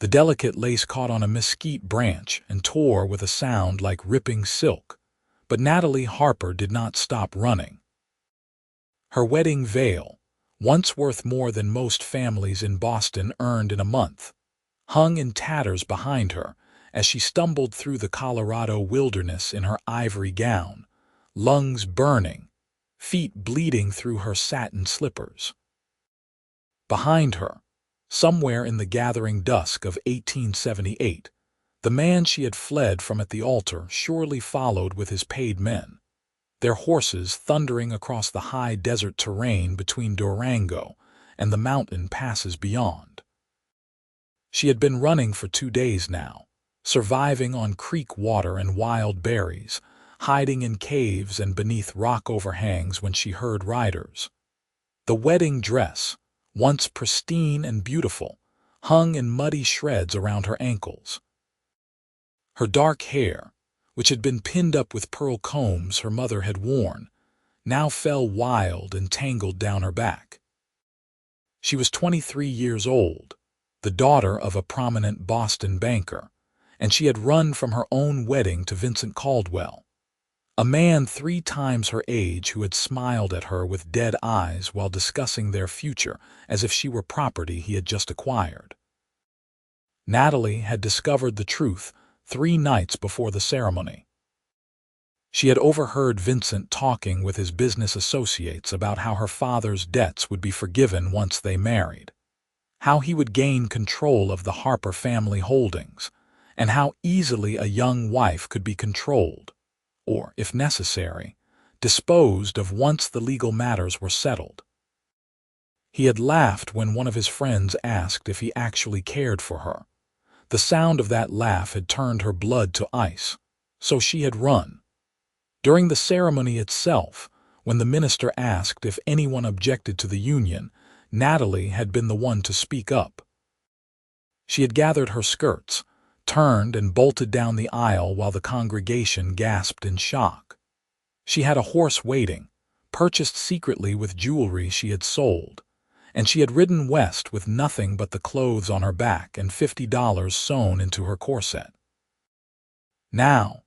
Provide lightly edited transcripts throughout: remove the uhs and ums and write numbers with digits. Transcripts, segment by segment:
The delicate lace caught on a mesquite branch and tore with a sound like ripping silk, but Natalie Harper did not stop running. Her wedding veil, once worth more than most families in Boston earned in a month, hung in tatters behind her as she stumbled through the Colorado wilderness in her ivory gown, lungs burning, feet bleeding through her satin slippers. Behind her, somewhere in the gathering dusk of 1878, the man she had fled from at the altar surely followed with his paid men, their horses thundering across the high desert terrain between Durango and the mountain passes beyond. She had been running for 2 days now, surviving on creek water and wild berries, hiding in caves and beneath rock overhangs when she heard riders. The wedding dress, once pristine and beautiful, hung in muddy shreds around her ankles. Her dark hair, which had been pinned up with pearl combs her mother had worn, now fell wild and tangled down her back. She was 23 years old, the daughter of a prominent Boston banker, and she had run from her own wedding to Vincent Caldwell, a man 3 times her age who had smiled at her with dead eyes while discussing their future as if she were property he had just acquired. Natalie had discovered the truth 3 nights before the ceremony. She had overheard Vincent talking with his business associates about how her father's debts would be forgiven once they married, how he would gain control of the Harper family holdings, and how easily a young wife could be controlled, or, if necessary, disposed of once the legal matters were settled. He had laughed when one of his friends asked if he actually cared for her. The sound of that laugh had turned her blood to ice, so she had run. During the ceremony itself, when the minister asked if anyone objected to the union, Natalie had been the one to speak up. She had gathered her skirts, turned and bolted down the aisle while the congregation gasped in shock. She had a horse waiting, purchased secretly with jewelry she had sold, and she had ridden west with nothing but the clothes on her back and $50 sewn into her corset. Now,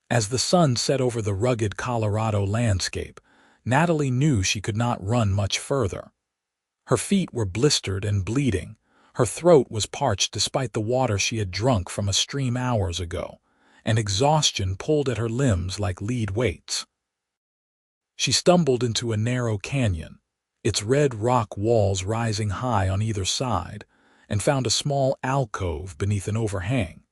as the sun set over the rugged Colorado landscape, Natalie knew she could not run much further. Her feet were blistered and bleeding, her throat was parched despite the water she had drunk from a stream hours ago, and exhaustion pulled at her limbs like lead weights. She stumbled into a narrow canyon, its red rock walls rising high on either side, and found a small alcove beneath an overhang.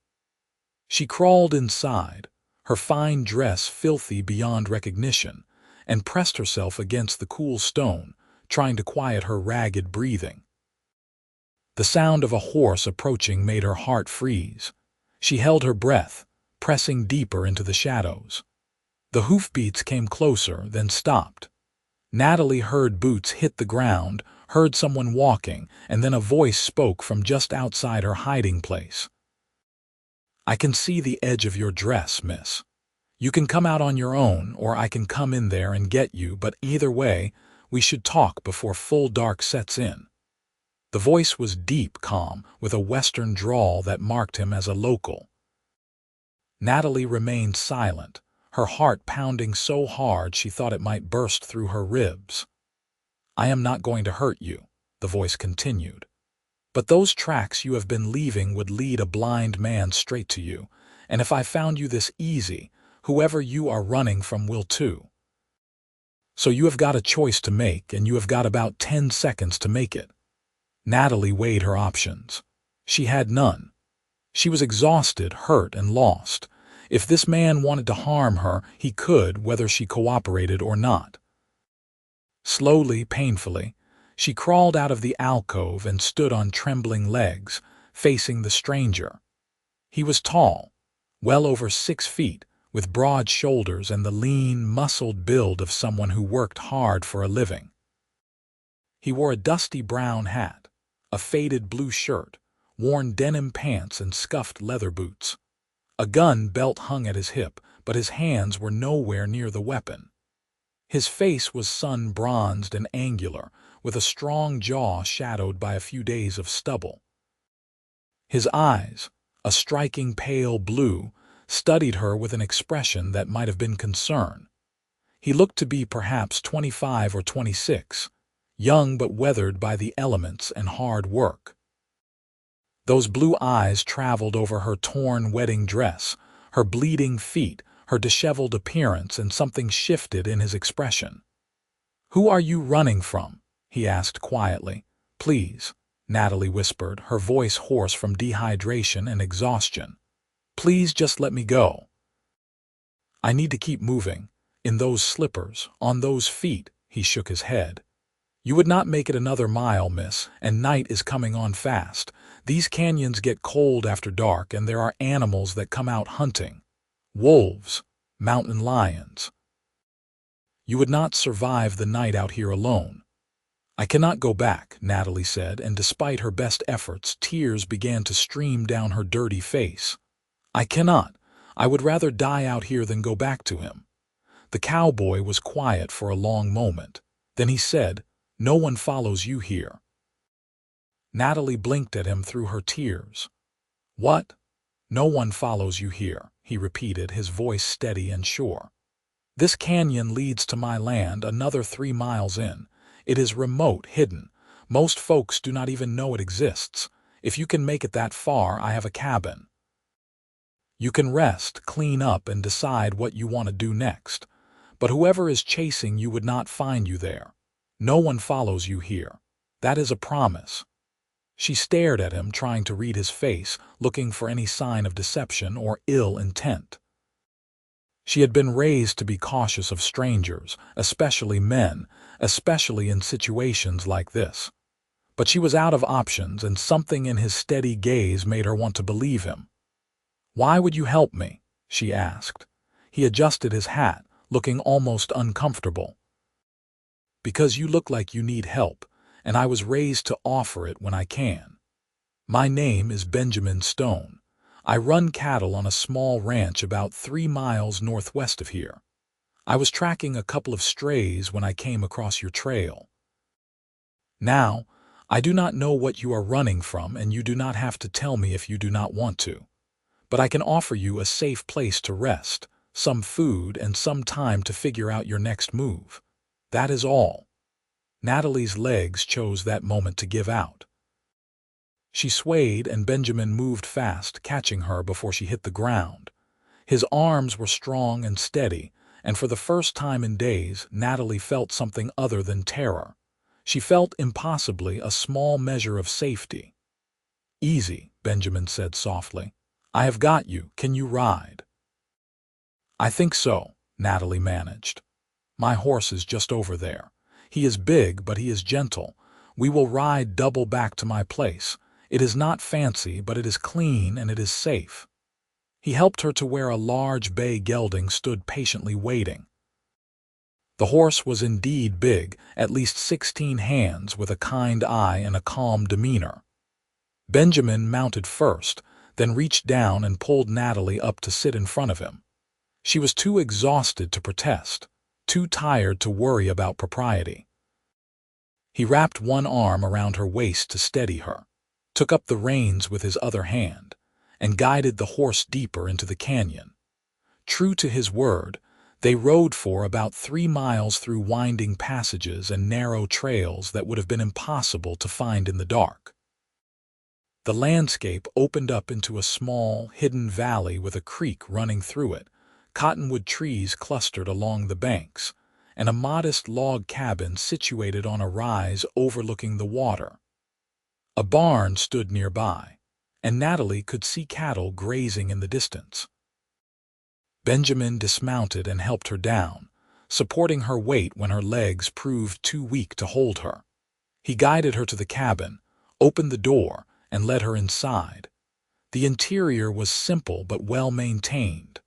She crawled inside, her fine dress filthy beyond recognition, and pressed herself against the cool stone, trying to quiet her ragged breathing. The sound of a horse approaching made her heart freeze. She held her breath, pressing deeper into the shadows. The hoofbeats came closer, then stopped. Natalie heard boots hit the ground, heard someone walking, and then a voice spoke from just outside her hiding place. "I can see the edge of your dress, miss. You can come out on your own, or I can come in there and get you, but either way, we should talk before full dark sets in." The voice was deep, calm, with a Western drawl that marked him as a local. Natalie remained silent, her heart pounding so hard she thought it might burst through her ribs. "I am not going to hurt you," the voice continued. "But those tracks you have been leaving would lead a blind man straight to you, and if I found you this easy, whoever you are running from will too. So you have got a choice to make, and you have got about 10 seconds to make it." Natalie weighed her options. She had none. She was exhausted, hurt, and lost. If this man wanted to harm her, he could, whether she cooperated or not. Slowly, painfully, she crawled out of the alcove and stood on trembling legs, facing the stranger. He was tall, well over 6 feet, with broad shoulders and the lean, muscled build of someone who worked hard for a living. He wore a dusty brown hat, a faded blue shirt, worn denim pants, and scuffed leather boots. A gun belt hung at his hip, but his hands were nowhere near the weapon. His face was sun-bronzed and angular, with a strong jaw shadowed by a few days of stubble. His eyes, a striking pale blue, studied her with an expression that might have been concern. He looked to be perhaps 25 or 26, young but weathered by the elements and hard work. Those blue eyes traveled over her torn wedding dress, her bleeding feet, her disheveled appearance, and something shifted in his expression. "Who are you running from?" he asked quietly. "Please," Natalie whispered, her voice hoarse from dehydration and exhaustion. "Please just let me go. I need to keep moving. In those slippers, on those feet," he shook his head. "You would not make it another mile, miss, and night is coming on fast. These canyons get cold after dark, and there are animals that come out hunting. Wolves, mountain lions. You would not survive the night out here alone." "I cannot go back," Natalie said, and despite her best efforts, tears began to stream down her dirty face. "I cannot. I would rather die out here than go back to him." The cowboy was quiet for a long moment. Then he said, "No one follows you here." Natalie blinked at him through her tears. "What? No one follows you here," he repeated, his voice steady and sure. "This canyon leads to my land another 3 miles in. It is remote, hidden. Most folks do not even know it exists. If you can make it that far, I have a cabin. You can rest, clean up, and decide what you want to do next. But whoever is chasing you would not find you there. No one follows you here. That is a promise." She stared at him, trying to read his face, looking for any sign of deception or ill intent. She had been raised to be cautious of strangers, especially men, especially in situations like this. But she was out of options, and something in his steady gaze made her want to believe him. "Why would you help me?" she asked. He adjusted his hat, looking almost uncomfortable. "Because you look like you need help, and I was raised to offer it when I can. My name is Benjamin Stone. I run cattle on a small ranch about 3 miles northwest of here. I was tracking a couple of strays when I came across your trail. Now, I do not know what you are running from, and you do not have to tell me if you do not want to. But I can offer you a safe place to rest, some food, and some time to figure out your next move. That is all." Natalie's legs chose that moment to give out. She swayed, and Benjamin moved fast, catching her before she hit the ground. His arms were strong and steady, and for the first time in days, Natalie felt something other than terror. She felt impossibly a small measure of safety. "Easy," Benjamin said softly. "I have got you. Can you ride?" "I think so," Natalie managed. "My horse is just over there. He is big, but he is gentle. We will ride double back to my place. It is not fancy, but it is clean and it is safe." He helped her to where a large bay gelding stood patiently waiting. The horse was indeed big, at least 16 hands, with a kind eye and a calm demeanor. Benjamin mounted first, then reached down and pulled Natalie up to sit in front of him. She was too exhausted to protest, too tired to worry about propriety. He wrapped one arm around her waist to steady her, took up the reins with his other hand, and guided the horse deeper into the canyon. True to his word, they rode for about 3 miles through winding passages and narrow trails that would have been impossible to find in the dark. The landscape opened up into a small, hidden valley with a creek running through it, cottonwood trees clustered along the banks, and a modest log cabin situated on a rise overlooking the water. A barn stood nearby, and Natalie could see cattle grazing in the distance. Benjamin dismounted and helped her down, supporting her weight when her legs proved too weak to hold her. He guided her to the cabin, opened the door, and led her inside. The interior was simple but well maintained.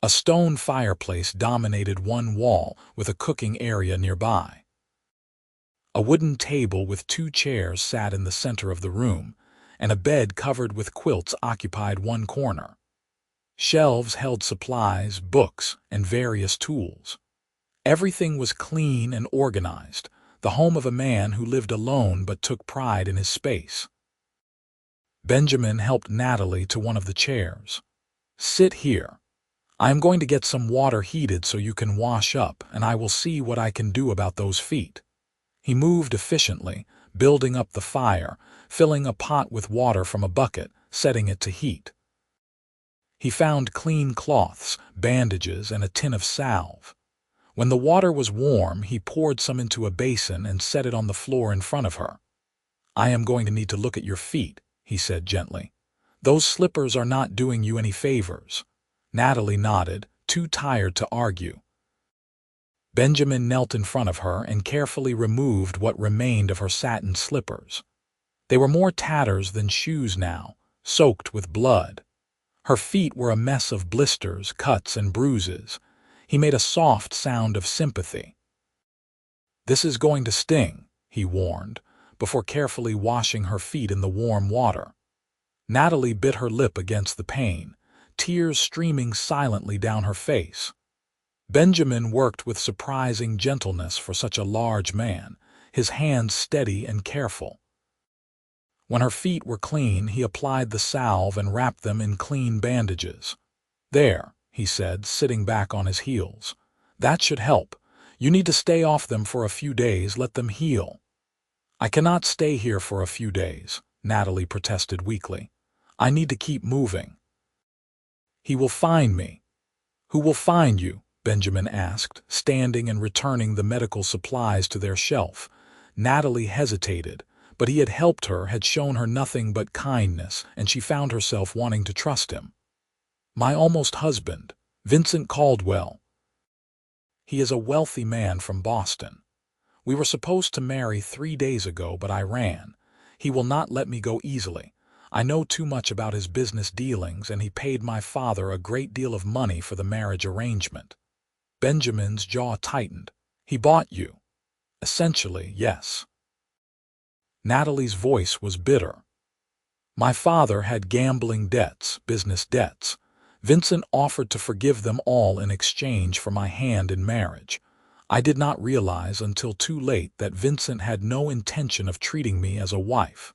A stone fireplace dominated one wall with a cooking area nearby. A wooden table with 2 chairs sat in the center of the room, and a bed covered with quilts occupied one corner. Shelves held supplies, books, and various tools. Everything was clean and organized, the home of a man who lived alone but took pride in his space. Benjamin helped Natalie to one of the chairs. "Sit here. I am going to get some water heated so you can wash up, and I will see what I can do about those feet." He moved efficiently, building up the fire, filling a pot with water from a bucket, setting it to heat. He found clean cloths, bandages, and a tin of salve. When the water was warm, he poured some into a basin and set it on the floor in front of her. "I am going to need to look at your feet," he said gently. "Those slippers are not doing you any favors." Natalie nodded, too tired to argue. Benjamin knelt in front of her and carefully removed what remained of her satin slippers. They were more tatters than shoes now, soaked with blood. Her feet were a mess of blisters, cuts, and bruises. He made a soft sound of sympathy. "This is going to sting," he warned, before carefully washing her feet in the warm water. Natalie bit her lip against the pain, tears streaming silently down her face. Benjamin worked with surprising gentleness for such a large man, his hands steady and careful. When her feet were clean, he applied the salve and wrapped them in clean bandages. "There," he said, sitting back on his heels. "That should help. You need to stay off them for a few days, let them heal." "I cannot stay here for a few days," Natalie protested weakly. "I need to keep moving." "He will find me." "Who will find you?" Benjamin asked, standing and returning the medical supplies to their shelf. Natalie hesitated, but he had helped her, had shown her nothing but kindness, and she found herself wanting to trust him. "My almost husband, Vincent Caldwell. He is a wealthy man from Boston. We were supposed to marry 3 days ago, but I ran. He will not let me go easily. I know too much about his business dealings, and he paid my father a great deal of money for the marriage arrangement." Benjamin's jaw tightened. "He bought you?" "Essentially, yes." Natalie's voice was bitter. "My father had gambling debts, business debts. Vincent offered to forgive them all in exchange for my hand in marriage. I did not realize until too late that Vincent had no intention of treating me as a wife.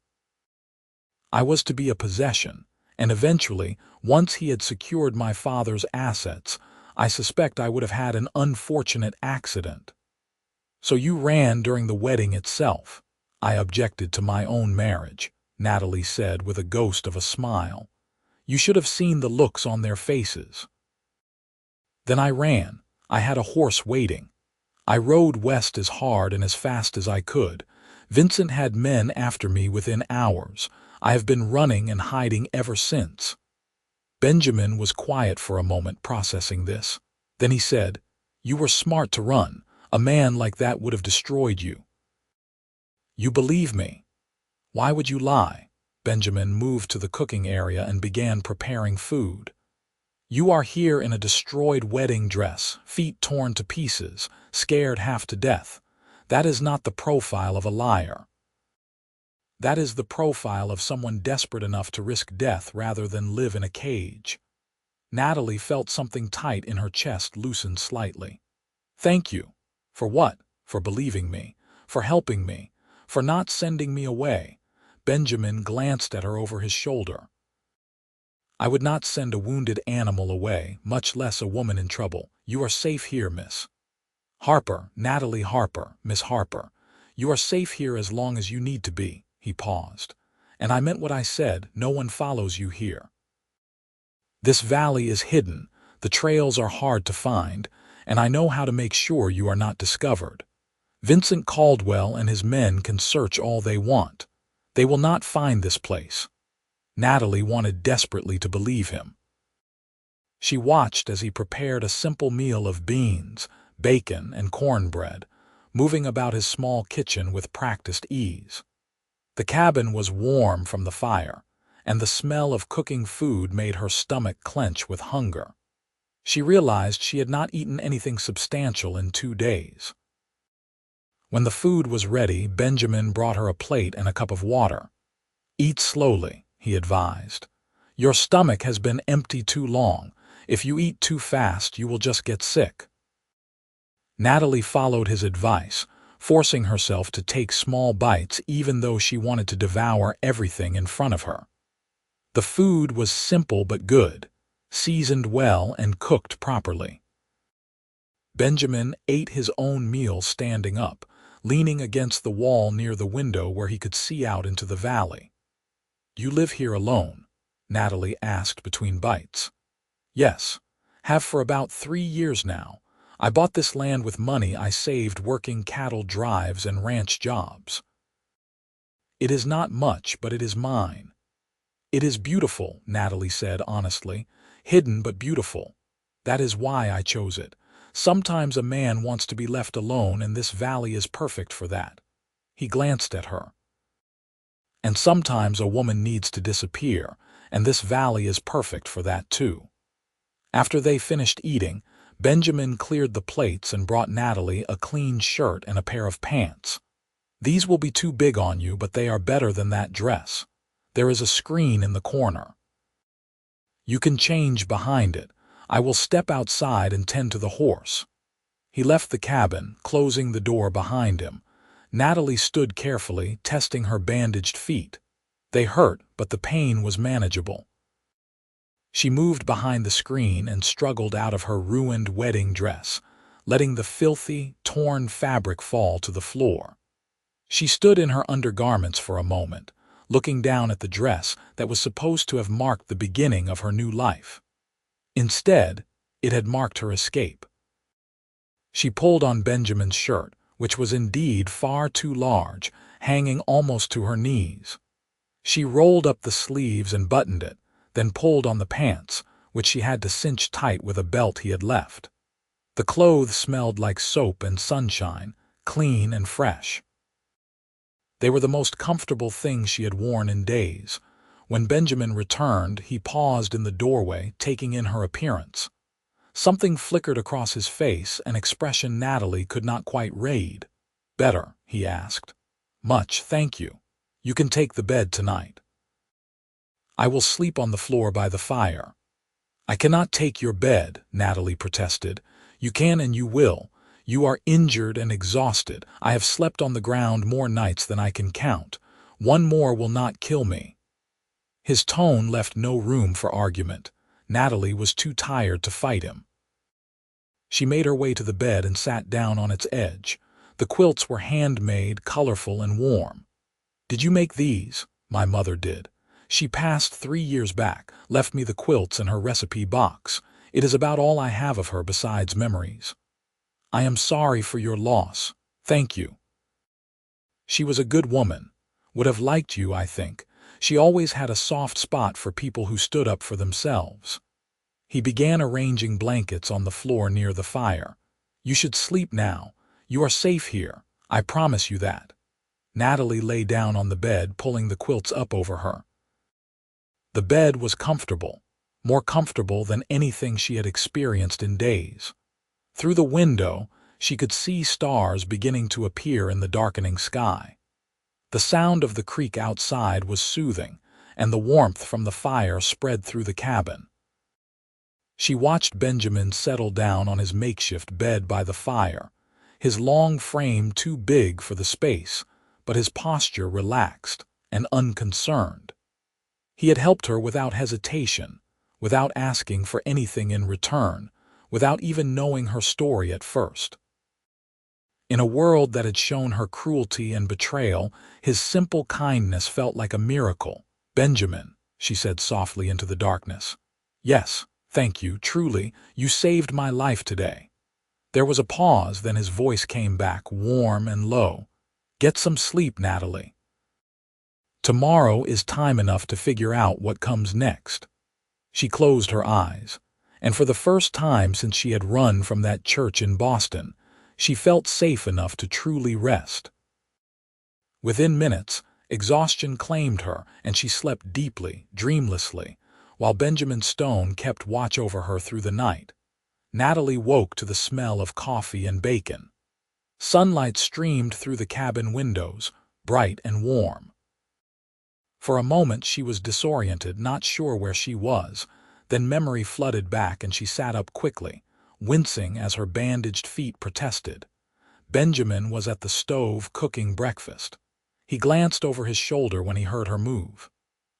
I was to be a possession, and eventually, once he had secured my father's assets, I suspect I would have had an unfortunate accident." "So you ran during the wedding itself?" "I objected to my own marriage," Natalie said with a ghost of a smile. "You should have seen the looks on their faces." "Then I ran. I had a horse waiting. I rode west as hard and as fast as I could. Vincent had men after me within hours. I have been running and hiding ever since." Benjamin was quiet for a moment, processing this. Then he said, "You were smart to run. A man like that would have destroyed you." "You believe me? Why would you lie?" Benjamin moved to the cooking area and began preparing food. "You are here in a destroyed wedding dress, feet torn to pieces, scared half to death. That is not the profile of a liar. That is the profile of someone desperate enough to risk death rather than live in a cage." Natalie felt something tight in her chest loosen slightly. "Thank you." "For what?" "For believing me, for helping me, for not sending me away." Benjamin glanced at her over his shoulder. "I would not send a wounded animal away, much less a woman in trouble. You are safe here, Miss Harper, Natalie Harper, Miss Harper. You are safe here as long as you need to be." He paused. "And I meant what I said. No one follows you here. This valley is hidden, the trails are hard to find, and I know how to make sure you are not discovered. Vincent Caldwell and his men can search all they want. They will not find this place." Natalie wanted desperately to believe him. She watched as he prepared a simple meal of beans, bacon, and cornbread, moving about his small kitchen with practiced ease. The cabin was warm from the fire, and the smell of cooking food made her stomach clench with hunger. She realized she had not eaten anything substantial in 2 days. When the food was ready, Benjamin brought her a plate and a cup of water. "Eat slowly," he advised. "Your stomach has been empty too long. If you eat too fast, you will just get sick." Natalie followed his advice, forcing herself to take small bites even though she wanted to devour everything in front of her. The food was simple but good, seasoned well and cooked properly. Benjamin ate his own meal standing up, leaning against the wall near the window where he could see out into the valley. "You live here alone?" Natalie asked between bites. "Yes, have for about 3 years now. I bought this land with money I saved working cattle drives and ranch jobs. It is not much, but it is mine." "It is beautiful," Natalie said honestly. "Hidden but beautiful. That is why I chose it. Sometimes a man wants to be left alone, and this valley is perfect for that." He glanced at her. "And sometimes a woman needs to disappear, and this valley is perfect for that too." After they finished eating, Benjamin cleared the plates and brought Natalie a clean shirt and a pair of pants. "These will be too big on you, but they are better than that dress. There is a screen in the corner. You can change behind it. I will step outside and tend to the horse." He left the cabin, closing the door behind him. Natalie stood carefully, testing her bandaged feet. They hurt, but the pain was manageable. She moved behind the screen and struggled out of her ruined wedding dress, letting the filthy, torn fabric fall to the floor. She stood in her undergarments for a moment, looking down at the dress that was supposed to have marked the beginning of her new life. Instead, it had marked her escape. She pulled on Benjamin's shirt, which was indeed far too large, hanging almost to her knees. She rolled up the sleeves and buttoned it, then pulled on the pants, which she had to cinch tight with a belt he had left. The clothes smelled like soap and sunshine, clean and fresh. They were the most comfortable things she had worn in days. When Benjamin returned, he paused in the doorway, taking in her appearance. Something flickered across his face, an expression Natalie could not quite read. "Better?" he asked. "Much, thank you. You can take the bed tonight." "I will sleep on the floor by the fire." "I cannot take your bed," Natalie protested. "You can and you will. You are injured and exhausted. I have slept on the ground more nights than I can count. One more will not kill me." His tone left no room for argument. Natalie was too tired to fight him. She made her way to the bed and sat down on its edge. The quilts were handmade, colorful, and warm. "Did you make these?" "My mother did. She passed 3 years back, left me the quilts in her recipe box. It is about all I have of her besides memories." "I am sorry for your loss. Thank you." "She was a good woman. Would have liked you, I think. She always had a soft spot for people who stood up for themselves." He began arranging blankets on the floor near the fire. "You should sleep now. You are safe here. I promise you that." Natalie lay down on the bed, pulling the quilts up over her. The bed was comfortable, more comfortable than anything she had experienced in days. Through the window, she could see stars beginning to appear in the darkening sky. The sound of the creek outside was soothing, and the warmth from the fire spread through the cabin. She watched Benjamin settle down on his makeshift bed by the fire, his long frame too big for the space, but his posture relaxed and unconcerned. He had helped her without hesitation, without asking for anything in return, without even knowing her story at first. In a world that had shown her cruelty and betrayal, his simple kindness felt like a miracle. "Benjamin," she said softly into the darkness. "Yes, thank you, truly, you saved my life today." There was a pause, then his voice came back, warm and low. "Get some sleep, Natalie. Tomorrow is time enough to figure out what comes next." She closed her eyes, and for the first time since she had run from that church in Boston, she felt safe enough to truly rest. Within minutes, exhaustion claimed her, and she slept deeply, dreamlessly, while Benjamin Stone kept watch over her through the night. Natalie woke to the smell of coffee and bacon. Sunlight streamed through the cabin windows, bright and warm. For a moment she was disoriented, not sure where she was. Then memory flooded back and she sat up quickly, wincing as her bandaged feet protested. Benjamin was at the stove cooking breakfast. He glanced over his shoulder when he heard her move.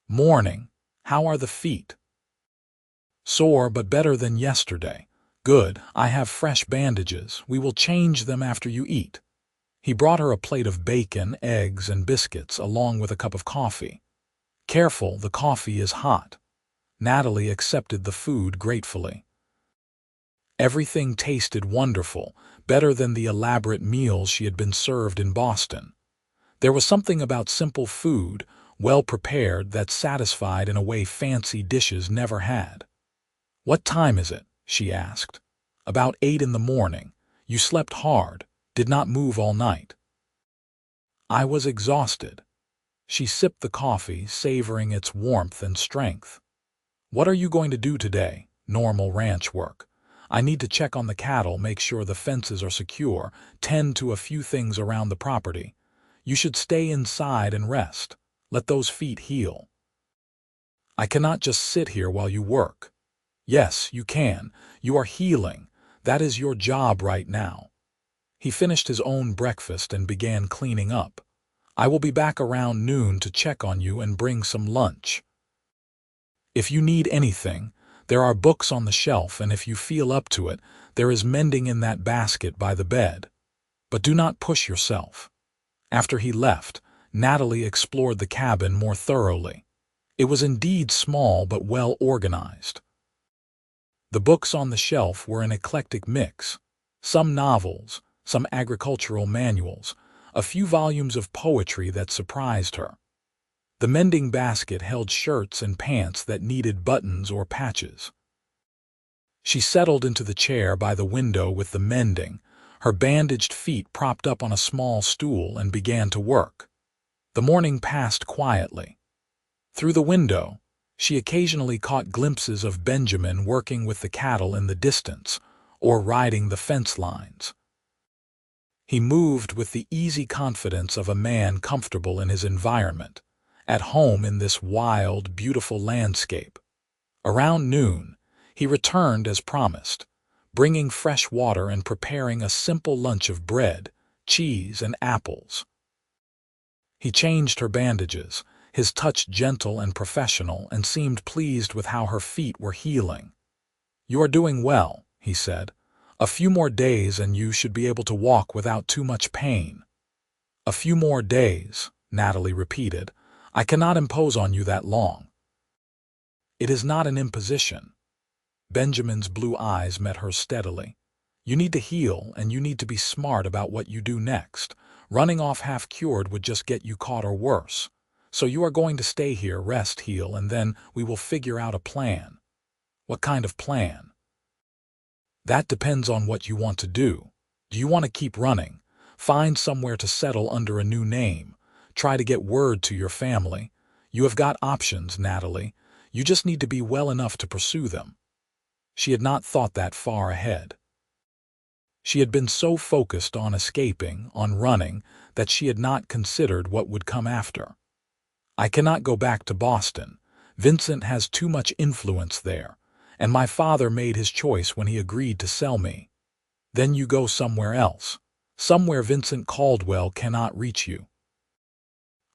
"Morning," How are the feet? Sore, but better than yesterday. Good, I have fresh bandages. We will change them after you eat. He brought her a plate of bacon, eggs, and biscuits, along with a cup of coffee. Careful, the coffee is hot. Natalie accepted the food gratefully. Everything tasted wonderful, better than the elaborate meals she had been served in Boston. There was something about simple food, well prepared, that satisfied in a way fancy dishes never had. "What time is it?" she asked. "About 8 in the morning. You slept hard, did not move all night." "I was exhausted." She sipped the coffee, savoring its warmth and strength. "What are you going to do today?" "Normal ranch work. I need to check on the cattle, make sure the fences are secure, tend to a few things around the property. You should stay inside and rest. Let those feet heal." "I cannot just sit here while you work." "Yes, you can. You are healing. That is your job right now." He finished his own breakfast and began cleaning up. "I will be back around noon to check on you and bring some lunch. If you need anything, there are books on the shelf, and if you feel up to it, there is mending in that basket by the bed. But do not push yourself." After he left, Natalie explored the cabin more thoroughly. It was indeed small but well organized. The books on the shelf were an eclectic mix. Some novels, some agricultural manuals, a few volumes of poetry that surprised her. The mending basket held shirts and pants that needed buttons or patches. She settled into the chair by the window with the mending, her bandaged feet propped up on a small stool, and began to work. The morning passed quietly. Through the window, she occasionally caught glimpses of Benjamin working with the cattle in the distance or riding the fence lines. He moved with the easy confidence of a man comfortable in his environment, at home in this wild, beautiful landscape. Around noon, he returned as promised, bringing fresh water and preparing a simple lunch of bread, cheese, and apples. He changed her bandages, his touch gentle and professional, and seemed pleased with how her feet were healing. "You are doing well," he said. "A few more days and you should be able to walk without too much pain." "A few more days," Natalie repeated. "I cannot impose on you that long." "It is not an imposition." Benjamin's blue eyes met hers steadily. "You need to heal, and you need to be smart about what you do next. Running off half-cured would just get you caught or worse. So you are going to stay here, rest, heal, and then we will figure out a plan." "What kind of plan?" "That depends on what you want to do. Do you want to keep running? Find somewhere to settle under a new name. Try to get word to your family. You have got options, Natalie. You just need to be well enough to pursue them." She had not thought that far ahead. She had been so focused on escaping, on running, that she had not considered what would come after. "I cannot go back to Boston. Vincent has too much influence there, and my father made his choice when he agreed to sell me. Then you go somewhere else, somewhere Vincent Caldwell cannot reach you."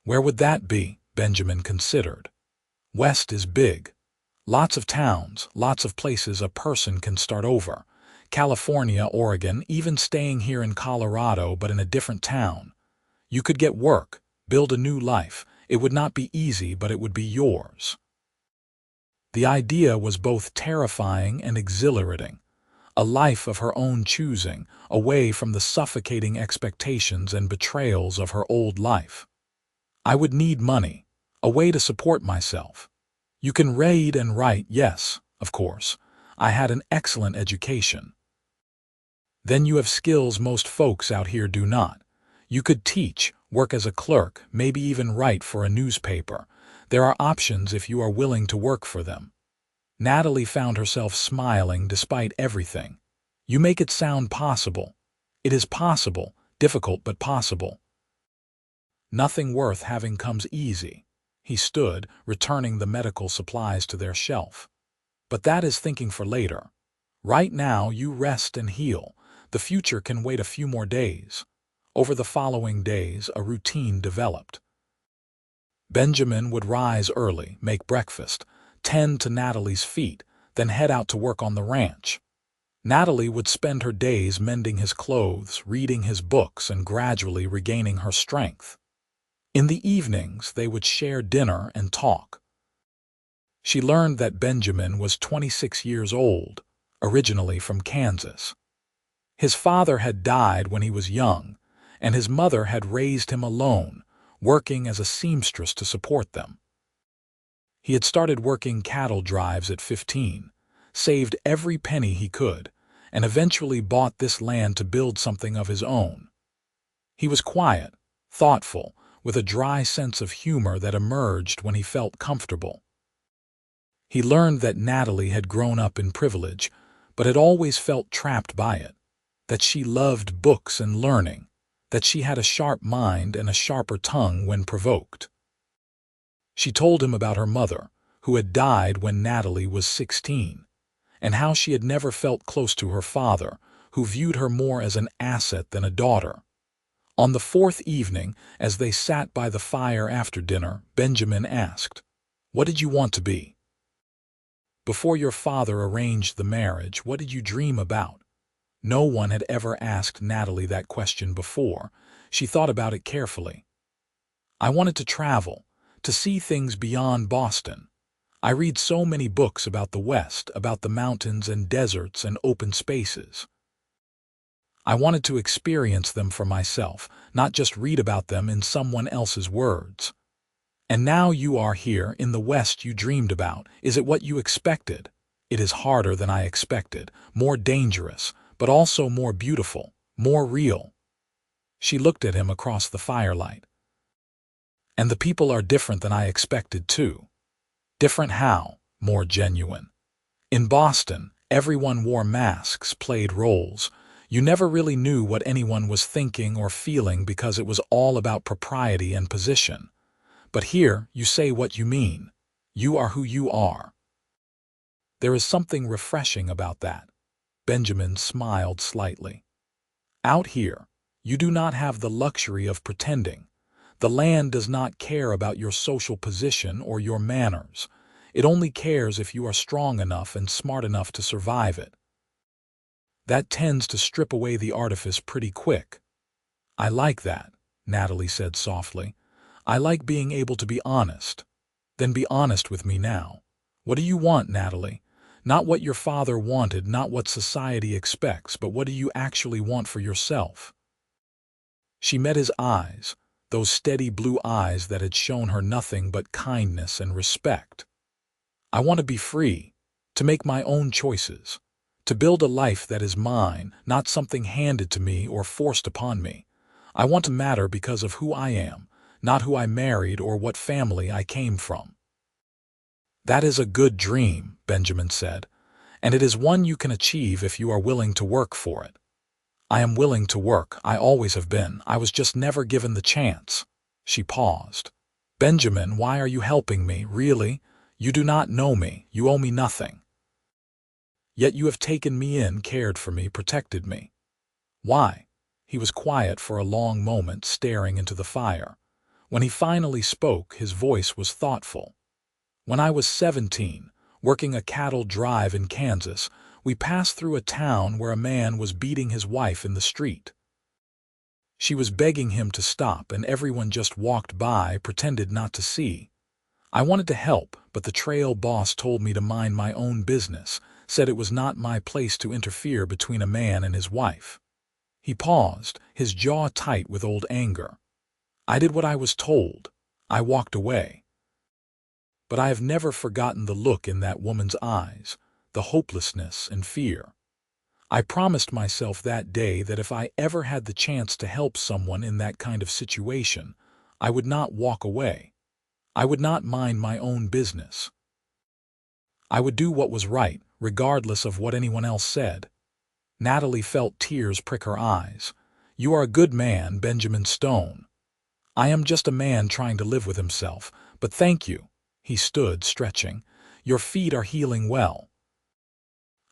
"Where would that be?" Benjamin considered. "West is big. Lots of towns, lots of places a person can start over. California, Oregon, even staying here in Colorado but in a different town. You could get work, build a new life. It would not be easy, but it would be yours." The idea was both terrifying and exhilarating. A life of her own choosing, away from the suffocating expectations and betrayals of her old life. "I would need money, a way to support myself. You can read and write, yes, of course. I had an excellent education." "Then you have skills most folks out here do not. You could teach, work as a clerk, maybe even write for a newspaper. There are options if you are willing to work for them." Natalie found herself smiling despite everything. "You make it sound possible." "It is possible, difficult but possible." "Nothing worth having comes easy." He stood, returning the medical supplies to their shelf. "But that is thinking for later. Right now you rest and heal. The future can wait a few more days." Over the following days, a routine developed. Benjamin would rise early, make breakfast, tend to Natalie's feet, then head out to work on the ranch. Natalie would spend her days mending his clothes, reading his books, and gradually regaining her strength. In the evenings, they would share dinner and talk. She learned that Benjamin was 26 years old, originally from Kansas. His father had died when he was young, and his mother had raised him alone, working as a seamstress to support them. He had started working cattle drives at 15, saved every penny he could, and eventually bought this land to build something of his own. He was quiet, thoughtful, with a dry sense of humor that emerged when he felt comfortable. He learned that Natalie had grown up in privilege, but had always felt trapped by it, that she loved books and learning, that she had a sharp mind and a sharper tongue when provoked. She told him about her mother, who had died when Natalie was 16, and how she had never felt close to her father, who viewed her more as an asset than a daughter. On the fourth evening, as they sat by the fire after dinner, Benjamin asked, "What did you want to be? Before your father arranged the marriage, what did you dream about?" No one had ever asked Natalie that question before. She thought about it carefully. "I wanted to travel, to see things beyond Boston. I read so many books about the West, about the mountains and deserts and open spaces. I wanted to experience them for myself, not just read about them in someone else's words. And now you are here in the West you dreamed about. Is it what you expected? It is harder than I expected, more dangerous, but also more beautiful, more real." She looked at him across the firelight. "And the people are different than I expected, too." "Different how?" "More genuine. In Boston, everyone wore masks, played roles. You never really knew what anyone was thinking or feeling because it was all about propriety and position. But here, you say what you mean. You are who you are." There is something refreshing about that. Benjamin smiled slightly. "Out here, you do not have the luxury of pretending. The land does not care about your social position or your manners. It only cares if you are strong enough and smart enough to survive it. That tends to strip away the artifice pretty quick." "I like that," Natalie said softly. "I like being able to be honest." "Then be honest with me now. What do you want, Natalie? Not what your father wanted, not what society expects, but what do you actually want for yourself?" She met his eyes, those steady blue eyes that had shown her nothing but kindness and respect. "I want to be free, to make my own choices, to build a life that is mine, not something handed to me or forced upon me. I want to matter because of who I am, not who I married or what family I came from." "That is a good dream," Benjamin said, "and it is one you can achieve if you are willing to work for it." "I am willing to work. I always have been. I was just never given the chance." She paused. "Benjamin, why are you helping me? Really? You do not know me. You owe me nothing. Yet you have taken me in, cared for me, protected me. Why?" He was quiet for a long moment, staring into the fire. When he finally spoke, his voice was thoughtful. "When I was 17, working a cattle drive in Kansas, we passed through a town where a man was beating his wife in the street. She was begging him to stop, and everyone just walked by, pretended not to see. I wanted to help, but the trail boss told me to mind my own business, said it was not my place to interfere between a man and his wife." He paused, his jaw tight with old anger. "I did what I was told. I walked away. But I have never forgotten the look in that woman's eyes, the hopelessness and fear. I promised myself that day that if I ever had the chance to help someone in that kind of situation, I would not walk away. I would not mind my own business. I would do what was right, regardless of what anyone else said." Natalie felt tears prick her eyes. "You are a good man, Benjamin Stone." "I am just a man trying to live with himself, but thank you." He stood, stretching. "Your feet are healing well.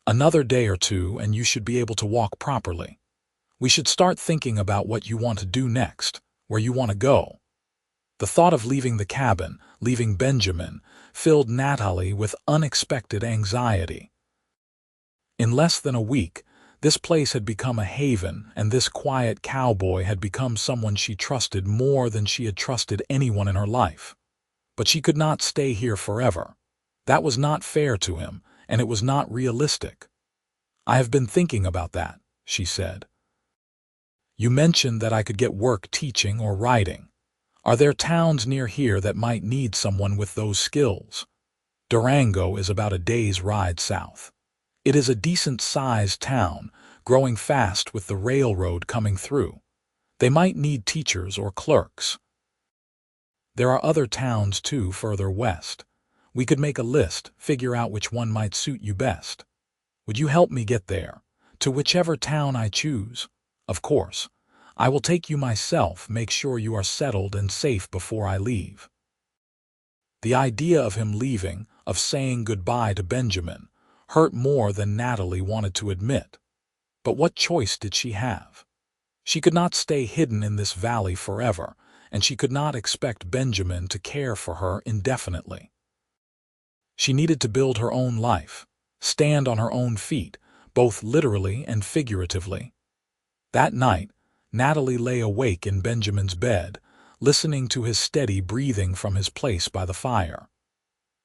Another day or two and you should be able to walk properly. We should start thinking about what you want to do next, where you want to go." The thought of leaving the cabin, leaving Benjamin, filled Natalie with unexpected anxiety. In less than a week, this place had become a haven, and this quiet cowboy had become someone she trusted more than she had trusted anyone in her life. But she could not stay here forever. That was not fair to him, and it was not realistic. "I have been thinking about that," she said. "You mentioned that I could get work teaching or writing. Are there towns near here that might need someone with those skills?" Durango is about a day's ride south. It is a decent-sized town, growing fast with the railroad coming through. They might need teachers or clerks. There are other towns, too, further west. We could make a list, figure out which one might suit you best. Would you help me get there? To whichever town I choose? Of course. I will take you myself, make sure you are settled and safe before I leave. The idea of him leaving, of saying goodbye to Benjamin, hurt more than Natalie wanted to admit. But what choice did she have? She could not stay hidden in this valley forever, and she could not expect Benjamin to care for her indefinitely. She needed to build her own life, stand on her own feet, both literally and figuratively. That night, Natalie lay awake in Benjamin's bed, listening to his steady breathing from his place by the fire.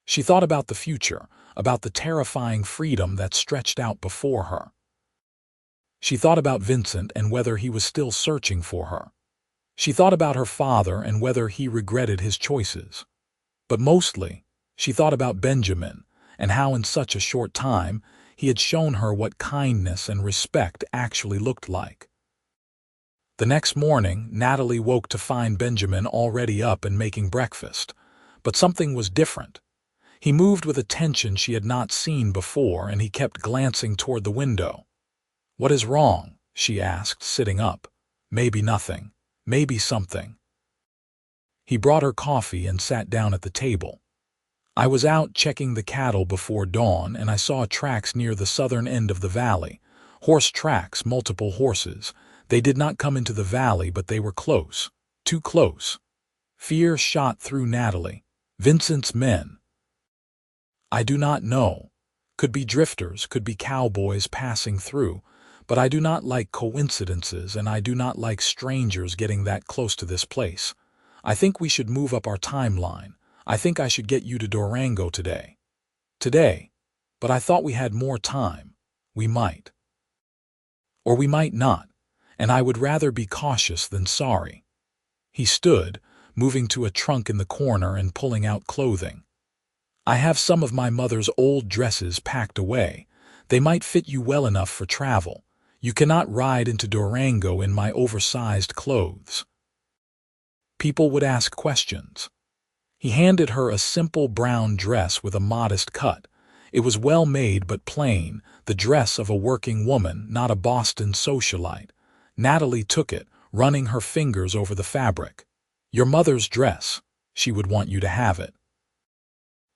She thought about the future, about the terrifying freedom that stretched out before her. She thought about Vincent and whether he was still searching for her. She thought about her father and whether he regretted his choices. But mostly, she thought about Benjamin and how in such a short time he had shown her what kindness and respect actually looked like. The next morning, Natalie woke to find Benjamin already up and making breakfast. But something was different. He moved with a tension she had not seen before, and he kept glancing toward the window. "What is wrong?" she asked, sitting up. "Maybe nothing. Maybe something." He brought her coffee and sat down at the table. "I was out checking the cattle before dawn, and I saw tracks near the southern end of the valley. Horse tracks, multiple horses. They did not come into the valley, but they were close. Too close." Fear shot through Natalie. "Vincent's men." "I do not know. Could be drifters, could be cowboys passing through. But I do not like coincidences, and I do not like strangers getting that close to this place. I think we should move up our timeline. I think I should get you to Durango today." "Today? But I thought we had more time." "We might. Or we might not, and I would rather be cautious than sorry." He stood, moving to a trunk in the corner and pulling out clothing. "I have some of my mother's old dresses packed away. They might fit you well enough for travel. You cannot ride into Durango in my oversized clothes. People would ask questions." He handed her a simple brown dress with a modest cut. It was well made but plain, the dress of a working woman, not a Boston socialite. Natalie took it, running her fingers over the fabric. "Your mother's dress. She would want you to have it.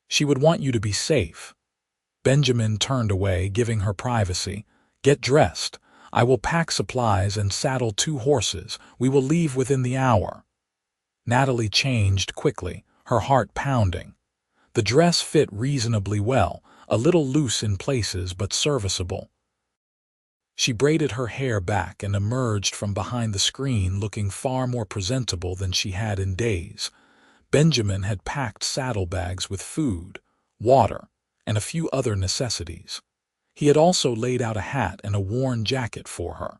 She would want you to be safe." Benjamin turned away, giving her privacy. "Get dressed. I will pack supplies and saddle 2 horses. We will leave within the hour." Natalie changed quickly, her heart pounding. The dress fit reasonably well, a little loose in places but serviceable. She braided her hair back and emerged from behind the screen looking far more presentable than she had in days. Benjamin had packed saddlebags with food, water, and a few other necessities. He had also laid out a hat and a worn jacket for her.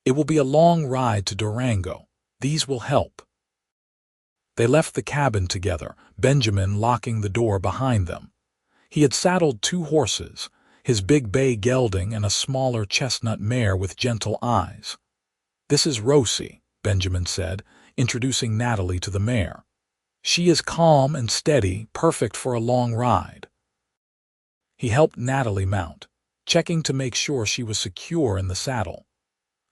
"It will be a long ride to Durango. These will help." They left the cabin together, Benjamin locking the door behind them. He had saddled 2 horses, his big bay gelding and a smaller chestnut mare with gentle eyes. "This is Rosie," Benjamin said, introducing Natalie to the mare. "She is calm and steady, perfect for a long ride." He helped Natalie mount, checking to make sure she was secure in the saddle.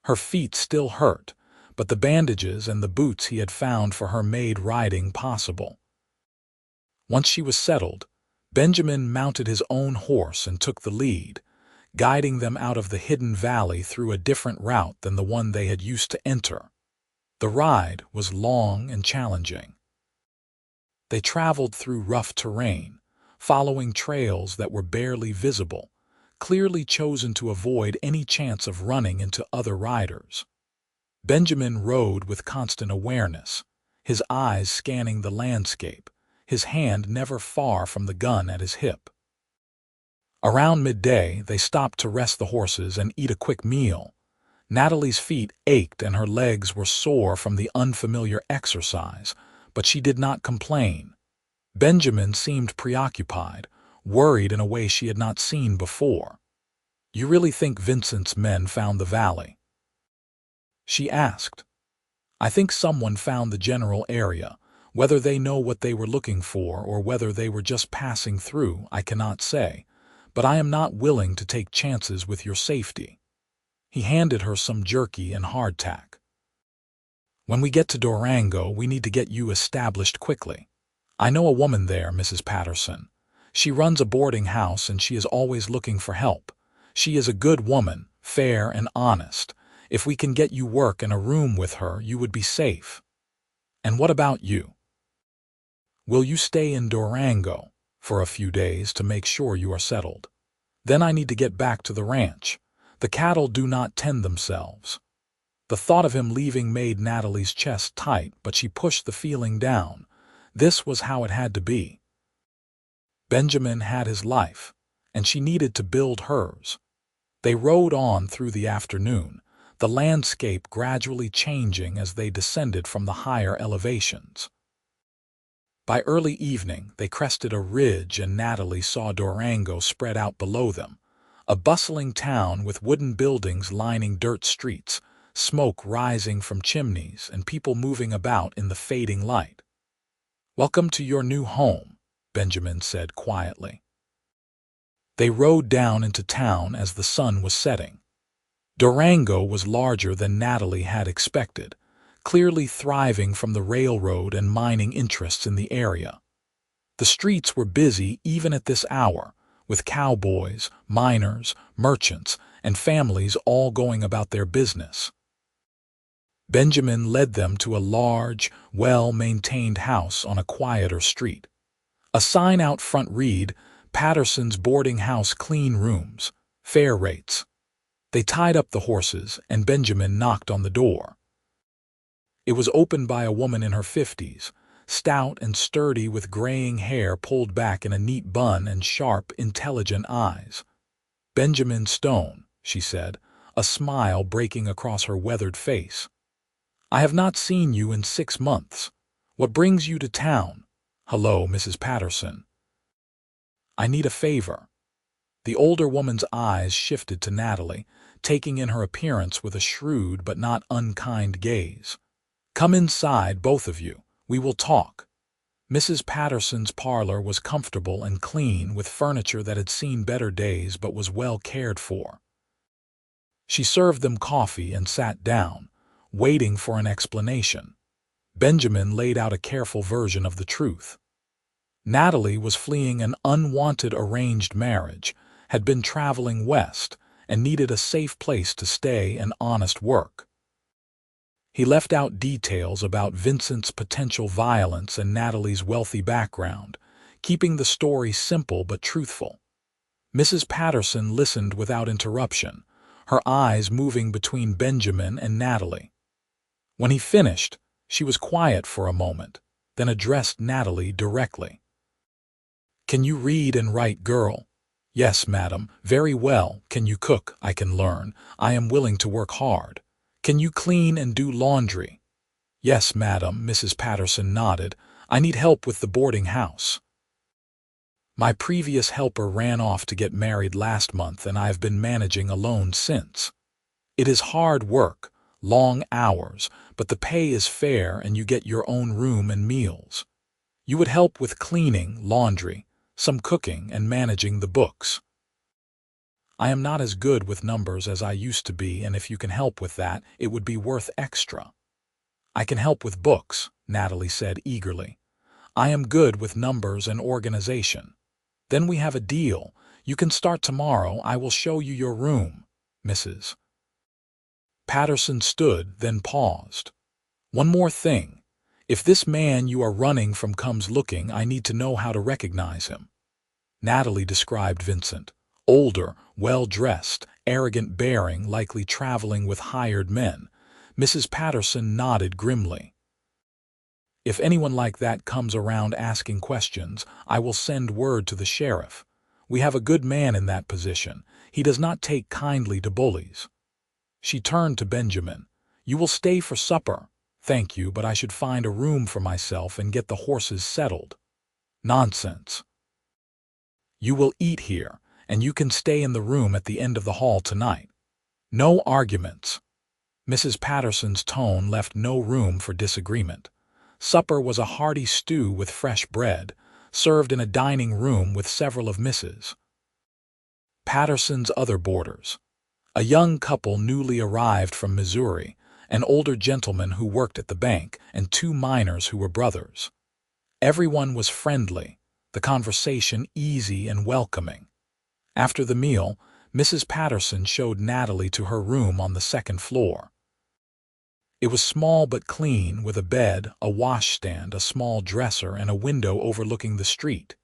Her feet still hurt, but the bandages and the boots he had found for her made riding possible. Once she was settled, Benjamin mounted his own horse and took the lead, guiding them out of the hidden valley through a different route than the one they had used to enter. The ride was long and challenging. They traveled through rough terrain, following trails that were barely visible, clearly chosen to avoid any chance of running into other riders. Benjamin rode with constant awareness, his eyes scanning the landscape, his hand never far from the gun at his hip. Around midday, they stopped to rest the horses and eat a quick meal. Natalie's feet ached and her legs were sore from the unfamiliar exercise, but she did not complain. Benjamin seemed preoccupied, worried in a way she had not seen before. "You really think Vincent's men found the valley?" she asked. "I think someone found the general area. Whether they know what they were looking for or whether they were just passing through, I cannot say. But I am not willing to take chances with your safety." He handed her some jerky and hardtack. "When we get to Durango, we need to get you established quickly. I know a woman there, Mrs. Patterson. She runs a boarding house and she is always looking for help. She is a good woman, fair and honest. If we can get you work in a room with her, you would be safe." "And what about you? Will you stay in Durango for a few days to make sure you are settled? Then I need to get back to the ranch. The cattle do not tend themselves." The thought of him leaving made Natalie's chest tight, but she pushed the feeling down. This was how it had to be. Benjamin had his life, and she needed to build hers. They rode on through the afternoon, the landscape gradually changing as they descended from the higher elevations. By early evening, they crested a ridge and Natalie saw Durango spread out below them, a bustling town with wooden buildings lining dirt streets, smoke rising from chimneys, and people moving about in the fading light. "Welcome to your new home," Benjamin said quietly. They rode down into town as the sun was setting. Durango was larger than Natalie had expected, clearly thriving from the railroad and mining interests in the area. The streets were busy even at this hour, with cowboys, miners, merchants, and families all going about their business. Benjamin led them to a large, well-maintained house on a quieter street. A sign out front read, "Patterson's Boarding House Clean Rooms, Fair Rates." They tied up the horses, and Benjamin knocked on the door. It was opened by a woman in her 50s, stout and sturdy with graying hair pulled back in a neat bun and sharp, intelligent eyes. "Benjamin Stone," she said, a smile breaking across her weathered face. "I have not seen you in 6 months. What brings you to town?" "Hello, Mrs. Patterson. I need a favor." The older woman's eyes shifted to Natalie, taking in her appearance with a shrewd but not unkind gaze. "Come inside, both of you. We will talk." Mrs. Patterson's parlor was comfortable and clean, with furniture that had seen better days but was well cared for. She served them coffee and sat down, waiting for an explanation. Benjamin laid out a careful version of the truth. Natalie was fleeing an unwanted arranged marriage, had been traveling west, and needed a safe place to stay and honest work. He left out details about Vincent's potential violence and Natalie's wealthy background, keeping the story simple but truthful. Mrs. Patterson listened without interruption, her eyes moving between Benjamin and Natalie. When he finished, she was quiet for a moment, then addressed Natalie directly. "Can you read and write, girl?" "Yes, madam, very well." "Can you cook?" "I can learn. I am willing to work hard." "Can you clean and do laundry?" "Yes, madam." Mrs. Patterson nodded. "I need help with the boarding house. My previous helper ran off to get married last month and I have been managing alone since. It is hard work, long hours, but the pay is fair and you get your own room and meals. You would help with cleaning, laundry, some cooking, and managing the books. I am not as good with numbers as I used to be, and if you can help with that, it would be worth extra." "I can help with books," Natalie said eagerly. "I am good with numbers and organization." "Then we have a deal. You can start tomorrow. I will show you your room." Mrs. Patterson stood, then paused. "One more thing. If this man you are running from comes looking, I need to know how to recognize him." Natalie described Vincent. Older, well-dressed, arrogant bearing, likely traveling with hired men. Mrs. Patterson nodded grimly. "If anyone like that comes around asking questions, I will send word to the sheriff. We have a good man in that position. He does not take kindly to bullies." She turned to Benjamin. "You will stay for supper?" "Thank you, but I should find a room for myself and get the horses settled." "Nonsense. You will eat here, and you can stay in the room at the end of the hall tonight. No arguments." Mrs. Patterson's tone left no room for disagreement. Supper was a hearty stew with fresh bread, served in a dining room with several of Mrs. Patterson's other boarders. A young couple newly arrived from Missouri, an older gentleman who worked at the bank, and two miners who were brothers. Everyone was friendly, the conversation easy and welcoming. After the meal, Mrs. Patterson showed Natalie to her room on the second floor. It was small but clean, with a bed, a washstand, a small dresser, and a window overlooking the street.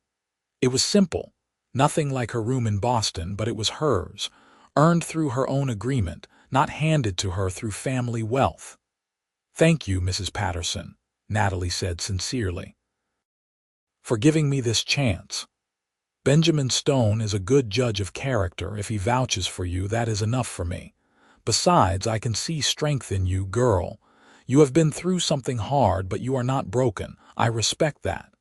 It was simple, nothing like her room in Boston, but it was hers, earned through her own agreement, not handed to her through family wealth. "Thank you, Mrs. Patterson," Natalie said sincerely, "for giving me this chance. Benjamin Stone is a good judge of character. If he vouches for you, that is enough for me. Besides, I can see strength in you, girl. You have been through something hard, but you are not broken. I respect that."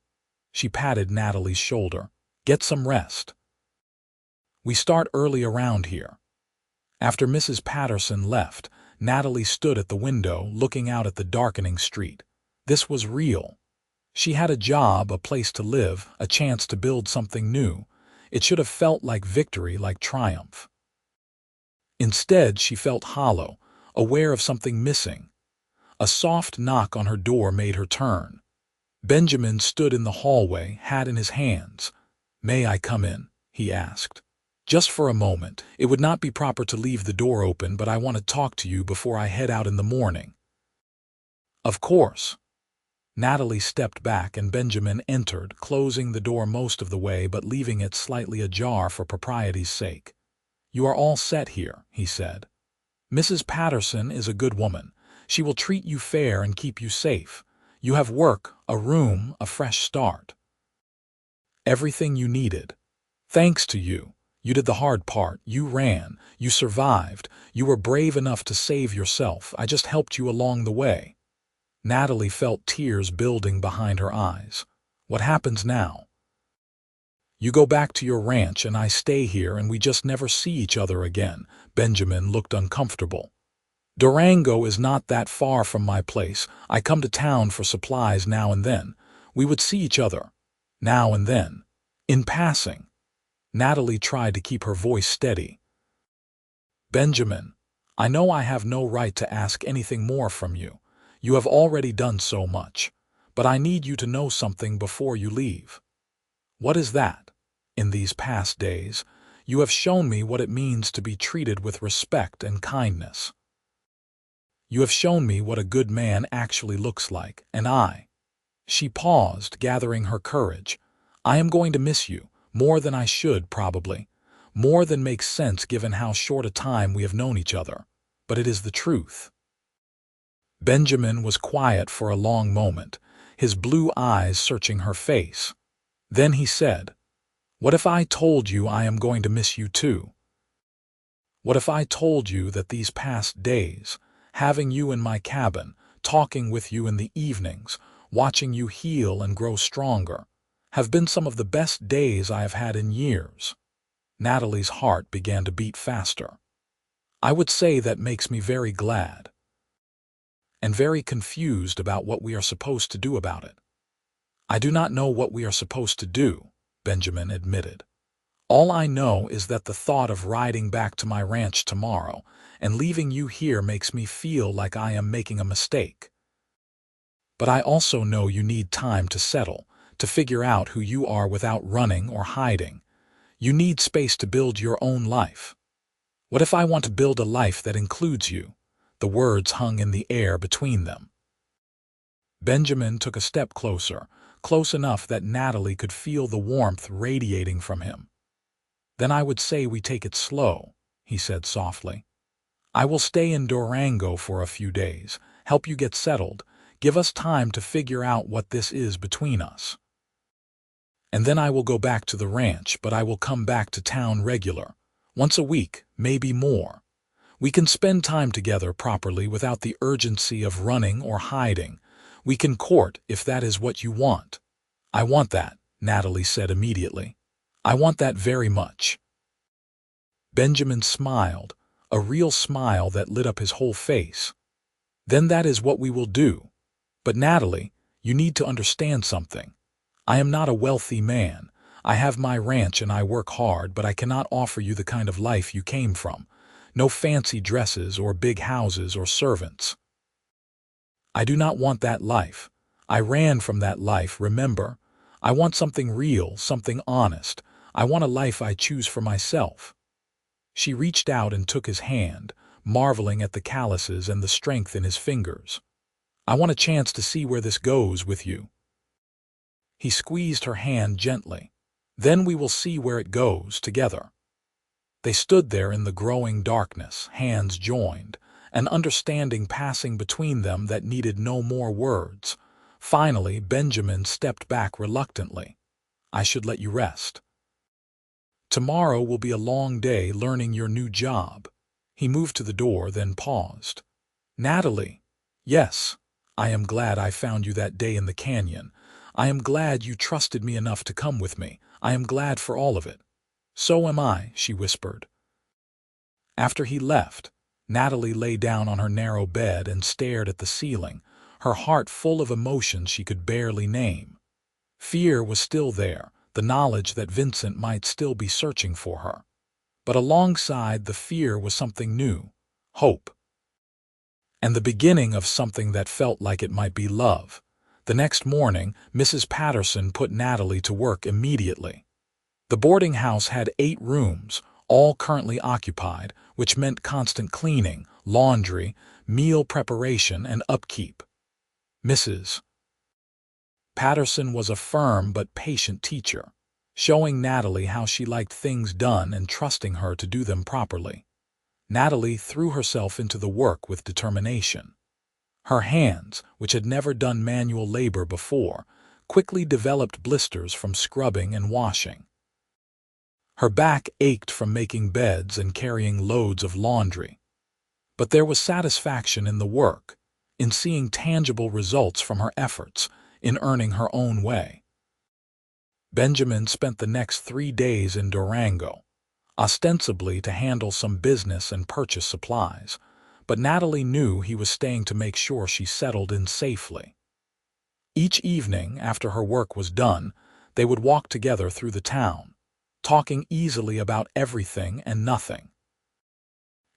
She patted Natalie's shoulder. "Get some rest. We start early around here." After Mrs. Patterson left, Natalie stood at the window, looking out at the darkening street. This was real. She had a job, a place to live, a chance to build something new. It should have felt like victory, like triumph. Instead, she felt hollow, aware of something missing. A soft knock on her door made her turn. Benjamin stood in the hallway, hat in his hands. "May I come in?" he asked. "Just for a moment. It would not be proper to leave the door open, but I want to talk to you before I head out in the morning." "Of course." Natalie stepped back and Benjamin entered, closing the door most of the way but leaving it slightly ajar for propriety's sake. "You are all set here," he said. "Mrs. Patterson is a good woman. She will treat you fair and keep you safe. You have work, a room, a fresh start. Everything you needed. Thanks to you. You did the hard part. You ran. You survived. You were brave enough to save yourself. I just helped you along the way." Natalie felt tears building behind her eyes. "What happens now?" "You go back to your ranch and I stay here and we just never see each other again." Benjamin looked uncomfortable. "Durango is not that far from my place. I come to town for supplies now and then. We would see each other. Now and then. In passing." Natalie tried to keep her voice steady. "Benjamin, I know I have no right to ask anything more from you. You have already done so much. But I need you to know something before you leave." "What is that?" "In these past days, you have shown me what it means to be treated with respect and kindness. You have shown me what a good man actually looks like, and I—" She paused, gathering her courage. "I am going to miss you, more than I should, probably. More than makes sense given how short a time we have known each other. But it is the truth." Benjamin was quiet for a long moment, his blue eyes searching her face. Then he said, "What if I told you I am going to miss you too? What if I told you that these past days, having you in my cabin, talking with you in the evenings, watching you heal and grow stronger, have been some of the best days I have had in years?" Natalie's heart began to beat faster. "I would say that makes me very glad. And very confused about what we are supposed to do about it." "I do not know what we are supposed to do," Benjamin admitted. "All I know is that the thought of riding back to my ranch tomorrow and leaving you here makes me feel like I am making a mistake. But I also know you need time to settle, to figure out who you are without running or hiding. You need space to build your own life. What if I want to build a life that includes you?" The words hung in the air between them. Benjamin took a step closer, close enough that Natalie could feel the warmth radiating from him. "Then I would say we take it slow," he said softly. "I will stay in Durango for a few days, help you get settled, give us time to figure out what this is between us. And then I will go back to the ranch, but I will come back to town regular, once a week, maybe more. We can spend time together properly without the urgency of running or hiding. We can court if that is what you want." "I want that," Natalie said immediately. "I want that very much." Benjamin smiled, a real smile that lit up his whole face. "Then that is what we will do. But Natalie, you need to understand something. I am not a wealthy man. I have my ranch and I work hard, but I cannot offer you the kind of life you came from. No fancy dresses or big houses or servants. I do not want that life. I ran from that life, remember? I want something real, something honest. I want a life I choose for myself." She reached out and took his hand, marveling at the calluses and the strength in his fingers. "I want a chance to see where this goes with you." He squeezed her hand gently. "Then we will see where it goes together." They stood there in the growing darkness, hands joined, an understanding passing between them that needed no more words. Finally, Benjamin stepped back reluctantly. "I should let you rest. Tomorrow will be a long day learning your new job." He moved to the door, then paused. "Natalie." "Yes. I am glad I found you that day in the canyon. I am glad you trusted me enough to come with me. I am glad for all of it." "So am I," she whispered. After he left, Natalie lay down on her narrow bed and stared at the ceiling, her heart full of emotions she could barely name. Fear was still there, the knowledge that Vincent might still be searching for her. But alongside the fear was something new, hope. And the beginning of something that felt like it might be love. The next morning, Mrs. Patterson put Natalie to work immediately. The boarding house had 8 rooms, all currently occupied, which meant constant cleaning, laundry, meal preparation, and upkeep. Mrs. Patterson was a firm but patient teacher, showing Natalie how she liked things done and trusting her to do them properly. Natalie threw herself into the work with determination. Her hands, which had never done manual labor before, quickly developed blisters from scrubbing and washing. Her back ached from making beds and carrying loads of laundry. But there was satisfaction in the work, in seeing tangible results from her efforts, in earning her own way. Benjamin spent the next 3 days in Durango, ostensibly to handle some business and purchase supplies, but Natalie knew he was staying to make sure she settled in safely. Each evening, after her work was done, they would walk together through the town, talking easily about everything and nothing.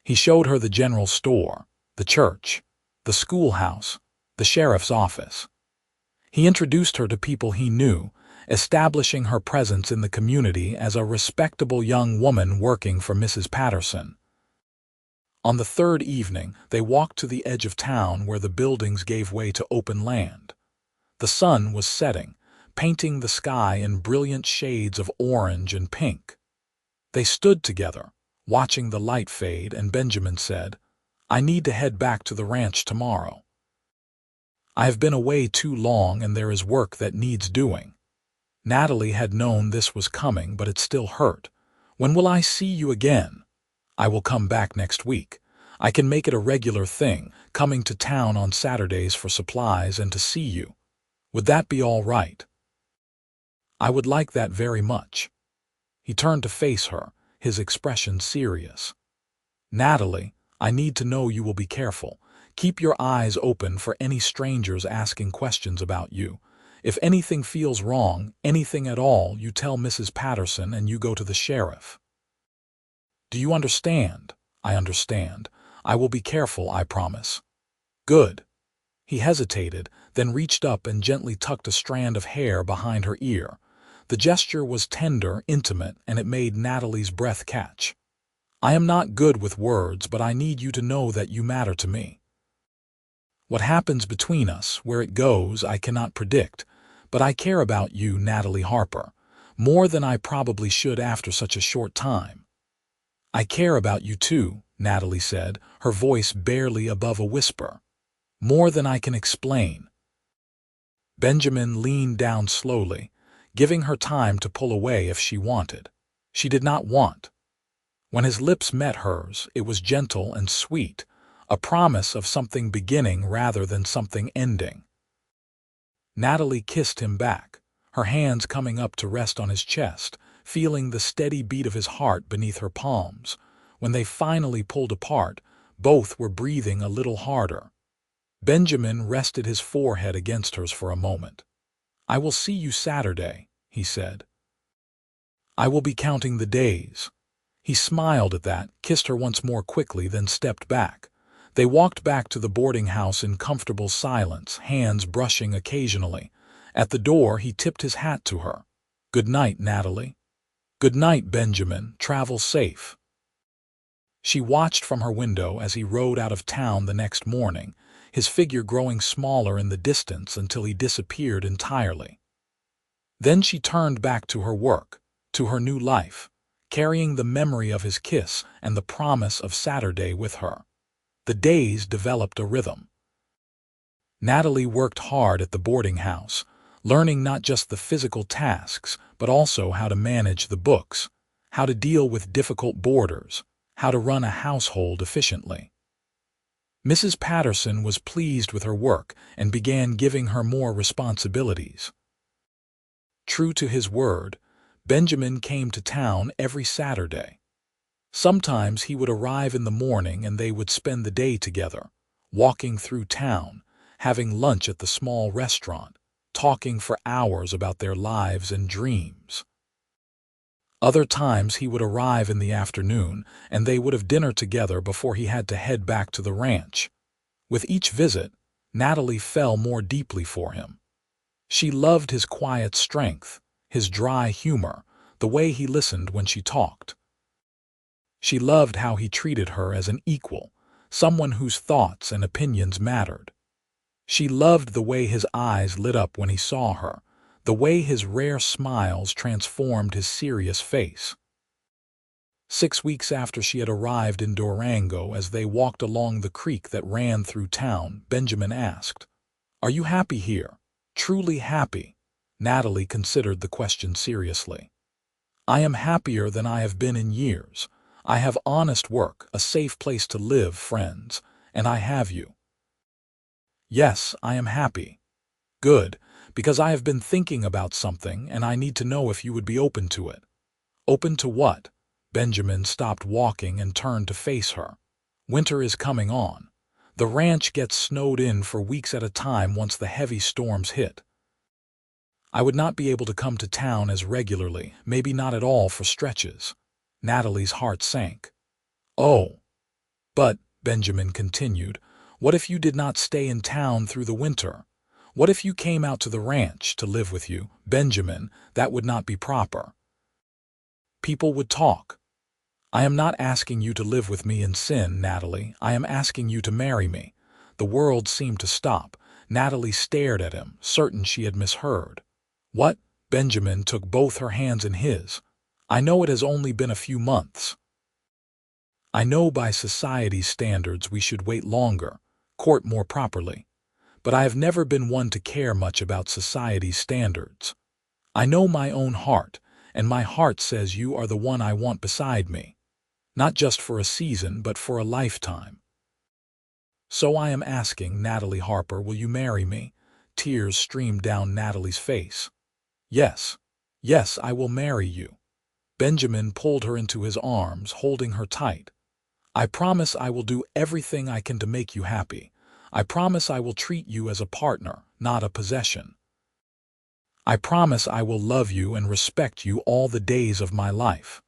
He showed her the general store, the church, the schoolhouse, the sheriff's office. He introduced her to people he knew, establishing her presence in the community as a respectable young woman working for Mrs. Patterson. On the 3rd evening, they walked to the edge of town where the buildings gave way to open land. The sun was setting, painting the sky in brilliant shades of orange and pink. They stood together, watching the light fade, and Benjamin said, "I need to head back to the ranch tomorrow. I have been away too long and there is work that needs doing." Natalie had known this was coming, but it still hurt. "When will I see you again?" "I will come back next week. I can make it a regular thing, coming to town on Saturdays for supplies and to see you. Would that be all right?" "I would like that very much." He turned to face her, his expression serious. "Natalie, I need to know you will be careful. Keep your eyes open for any strangers asking questions about you. If anything feels wrong, anything at all, you tell Mrs. Patterson and you go to the sheriff." "Do you understand?" "I understand. I will be careful, I promise." "Good." He hesitated, then reached up and gently tucked a strand of hair behind her ear. The gesture was tender, intimate, and it made Natalie's breath catch. "I am not good with words, but I need you to know that you matter to me." What happens between us, where it goes, I cannot predict, but I care about you, Natalie Harper, more than I probably should after such a short time." "I care about you too," Natalie said, her voice barely above a whisper. "More than I can explain." Benjamin leaned down slowly, giving her time to pull away if she wanted. She did not want. When his lips met hers, it was gentle and sweet, a promise of something beginning rather than something ending. Natalie kissed him back, her hands coming up to rest on his chest, feeling the steady beat of his heart beneath her palms. When they finally pulled apart, both were breathing a little harder. Benjamin rested his forehead against hers for a moment. "I will see you Saturday," he said. "I will be counting the days." He smiled at that, kissed her once more quickly, then stepped back. They walked back to the boarding house in comfortable silence, hands brushing occasionally. At the door, he tipped his hat to her. "Good night, Natalie." "Good night, Benjamin. Travel safe." She watched from her window as he rode out of town the next morning, his figure growing smaller in the distance until he disappeared entirely. Then she turned back to her work, to her new life, carrying the memory of his kiss and the promise of Saturday with her. The days developed a rhythm. Natalie worked hard at the boarding house, learning not just the physical tasks, but also how to manage the books, how to deal with difficult boarders, how to run a household efficiently. Mrs. Patterson was pleased with her work and began giving her more responsibilities. True to his word, Benjamin came to town every Saturday. Sometimes he would arrive in the morning and they would spend the day together, walking through town, having lunch at the small restaurant, talking for hours about their lives and dreams. Other times he would arrive in the afternoon and they would have dinner together before he had to head back to the ranch. With each visit, Natalie fell more deeply for him. She loved his quiet strength, his dry humor, the way he listened when she talked. She loved how he treated her as an equal, someone whose thoughts and opinions mattered. She loved the way his eyes lit up when he saw her, the way his rare smiles transformed his serious face. 6 weeks after she had arrived in Durango, as they walked along the creek that ran through town, Benjamin asked, "Are you happy here? Truly happy?" Natalie considered the question seriously. "I am happier than I have been in years. I have honest work, a safe place to live, friends, and I have you." "Yes, I am happy." "Good, because I have been thinking about something and I need to know if you would be open to it." "Open to what?" Benjamin stopped walking and turned to face her. "Winter is coming on. The ranch gets snowed in for weeks at a time once the heavy storms hit. I would not be able to come to town as regularly, maybe not at all for stretches." Natalie's heart sank. "Oh, but," Benjamin continued, "what if you did not stay in town through the winter? What if you came out to the ranch to live with you?" "Benjamin, that would not be proper. People would talk." "I am not asking you to live with me in sin, Natalie. I am asking you to marry me." The world seemed to stop. Natalie stared at him, certain she had misheard. "What?" Benjamin took both her hands in his. "I know it has only been a few months. I know by society's standards we should wait longer, court more properly. But I have never been one to care much about society's standards. I know my own heart, and my heart says you are the one I want beside me. Not just for a season, but for a lifetime. So I am asking, Natalie Harper, will you marry me?" Tears streamed down Natalie's face. "Yes, yes, I will marry you." Benjamin pulled her into his arms, holding her tight. "I promise I will do everything I can to make you happy. I promise I will treat you as a partner, not a possession. I promise I will love you and respect you all the days of my life."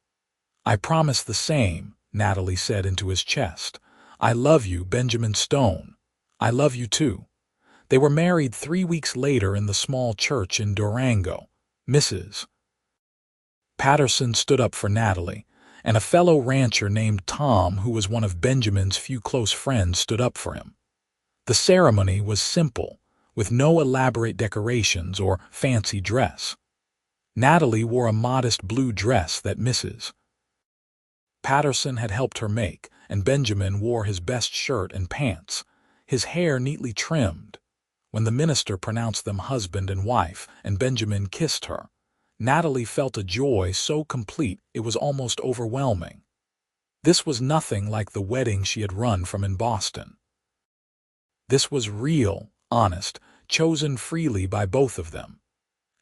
"I promise the same," Natalie said into his chest. "I love you, Benjamin Stone. I love you too." They were married 3 weeks later in the small church in Durango. Mrs. Patterson stood up for Natalie, and a fellow rancher named Tom, who was one of Benjamin's few close friends, stood up for him. The ceremony was simple, with no elaborate decorations or fancy dress. Natalie wore a modest blue dress that Mrs. Patterson had helped her make, and Benjamin wore his best shirt and pants, his hair neatly trimmed. When the minister pronounced them husband and wife, and Benjamin kissed her, Natalie felt a joy so complete it was almost overwhelming. This was nothing like the wedding she had run from in Boston. This was real, honest, chosen freely by both of them.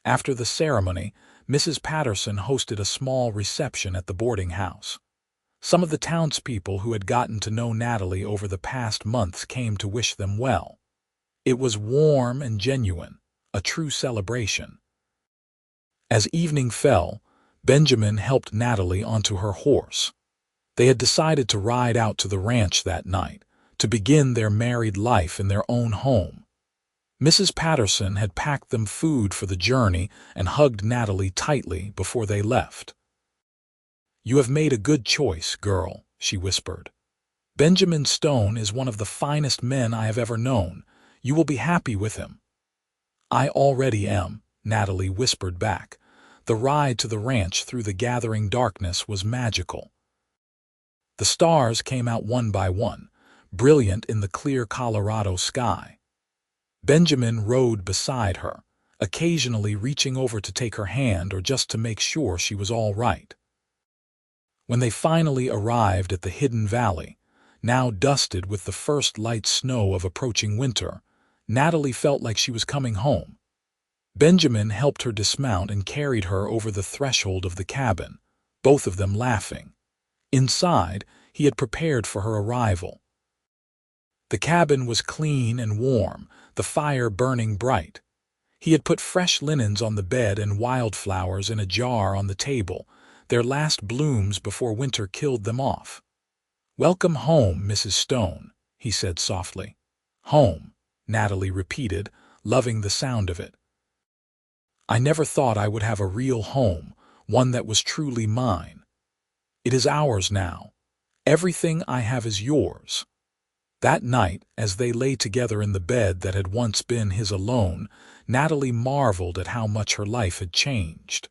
After the ceremony, Mrs. Patterson hosted a small reception at the boarding house. Some of the townspeople who had gotten to know Natalie over the past months came to wish them well. It was warm and genuine, a true celebration. As evening fell, Benjamin helped Natalie onto her horse. They had decided to ride out to the ranch that night, to begin their married life in their own home. Mrs. Patterson had packed them food for the journey and hugged Natalie tightly before they left. "You have made a good choice, girl," she whispered. "Benjamin Stone is one of the finest men I have ever known. You will be happy with him." "I already am," Natalie whispered back. The ride to the ranch through the gathering darkness was magical. The stars came out one by one, brilliant in the clear Colorado sky. Benjamin rode beside her, occasionally reaching over to take her hand or just to make sure she was all right. When they finally arrived at the hidden valley, now dusted with the first light snow of approaching winter, Natalie felt like she was coming home. Benjamin helped her dismount and carried her over the threshold of the cabin, both of them laughing. Inside, he had prepared for her arrival. The cabin was clean and warm, the fire burning bright. He had put fresh linens on the bed and wildflowers in a jar on the table, their last blooms before winter killed them off. "Welcome home, Mrs. Stone," he said softly. "Home," Natalie repeated, loving the sound of it. "I never thought I would have a real home, one that was truly mine. It is ours now. Everything I have is yours." That night, as they lay together in the bed that had once been his alone, Natalie marveled at how much her life had changed.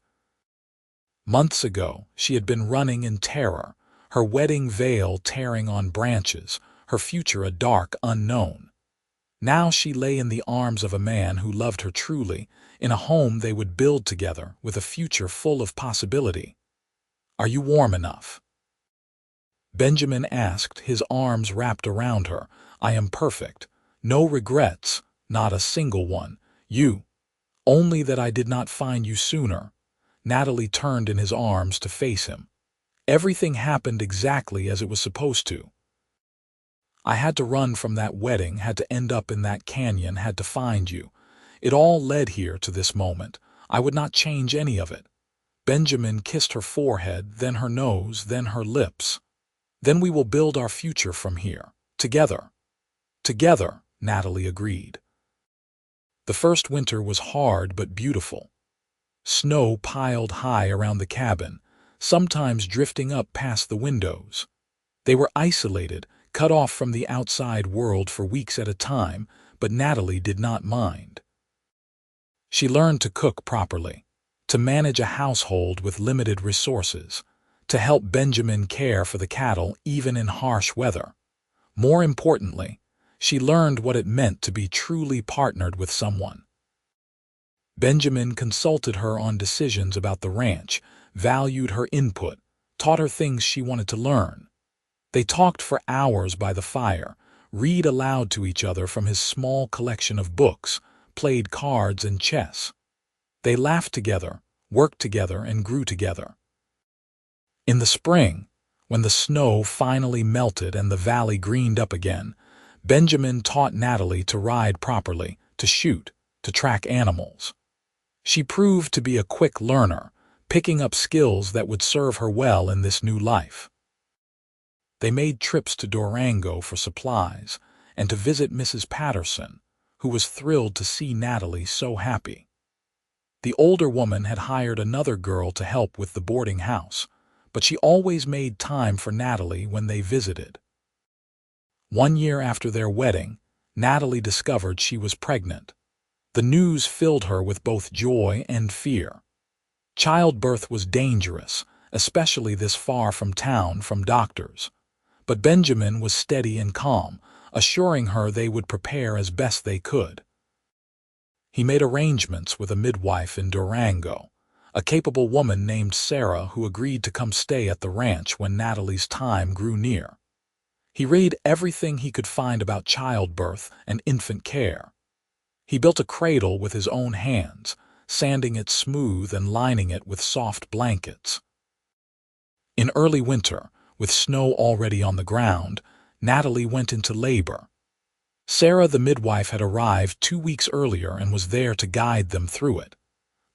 Months ago, she had been running in terror, her wedding veil tearing on branches, her future a dark unknown. Now she lay in the arms of a man who loved her truly, in a home they would build together with a future full of possibility. "Are you warm enough?" Benjamin asked, his arms wrapped around her. "I am perfect. No regrets, not a single one. You. Only that I did not find you sooner." Natalie turned in his arms to face him. "Everything happened exactly as it was supposed to. I had to run from that wedding, had to end up in that canyon, had to find you. It all led here to this moment. I would not change any of it." Benjamin kissed her forehead, then her nose, then her lips. "Then we will build our future from here. Together." "Together," Natalie agreed. The first winter was hard but beautiful. Snow piled high around the cabin, sometimes drifting up past the windows. They were isolated, cut off from the outside world for weeks at a time, but Natalie did not mind. She learned to cook properly, to manage a household with limited resources, to help Benjamin care for the cattle even in harsh weather. More importantly, she learned what it meant to be truly partnered with someone. Benjamin consulted her on decisions about the ranch, valued her input, taught her things she wanted to learn. They talked for hours by the fire, read aloud to each other from his small collection of books, played cards and chess. They laughed together, worked together, and grew together. In the spring, when the snow finally melted and the valley greened up again, Benjamin taught Natalie to ride properly, to shoot, to track animals. She proved to be a quick learner, picking up skills that would serve her well in this new life. They made trips to Durango for supplies and to visit Mrs. Patterson, who was thrilled to see Natalie so happy. The older woman had hired another girl to help with the boarding house, but she always made time for Natalie when they visited. 1 year after their wedding, Natalie discovered she was pregnant. The news filled her with both joy and fear. Childbirth was dangerous, especially this far from town from doctors. But Benjamin was steady and calm, assuring her they would prepare as best they could. He made arrangements with a midwife in Durango, a capable woman named Sarah who agreed to come stay at the ranch when Natalie's time grew near. He read everything he could find about childbirth and infant care. He built a cradle with his own hands, sanding it smooth and lining it with soft blankets. In early winter, with snow already on the ground, Natalie went into labor. Sarah the midwife had arrived 2 weeks earlier and was there to guide them through it.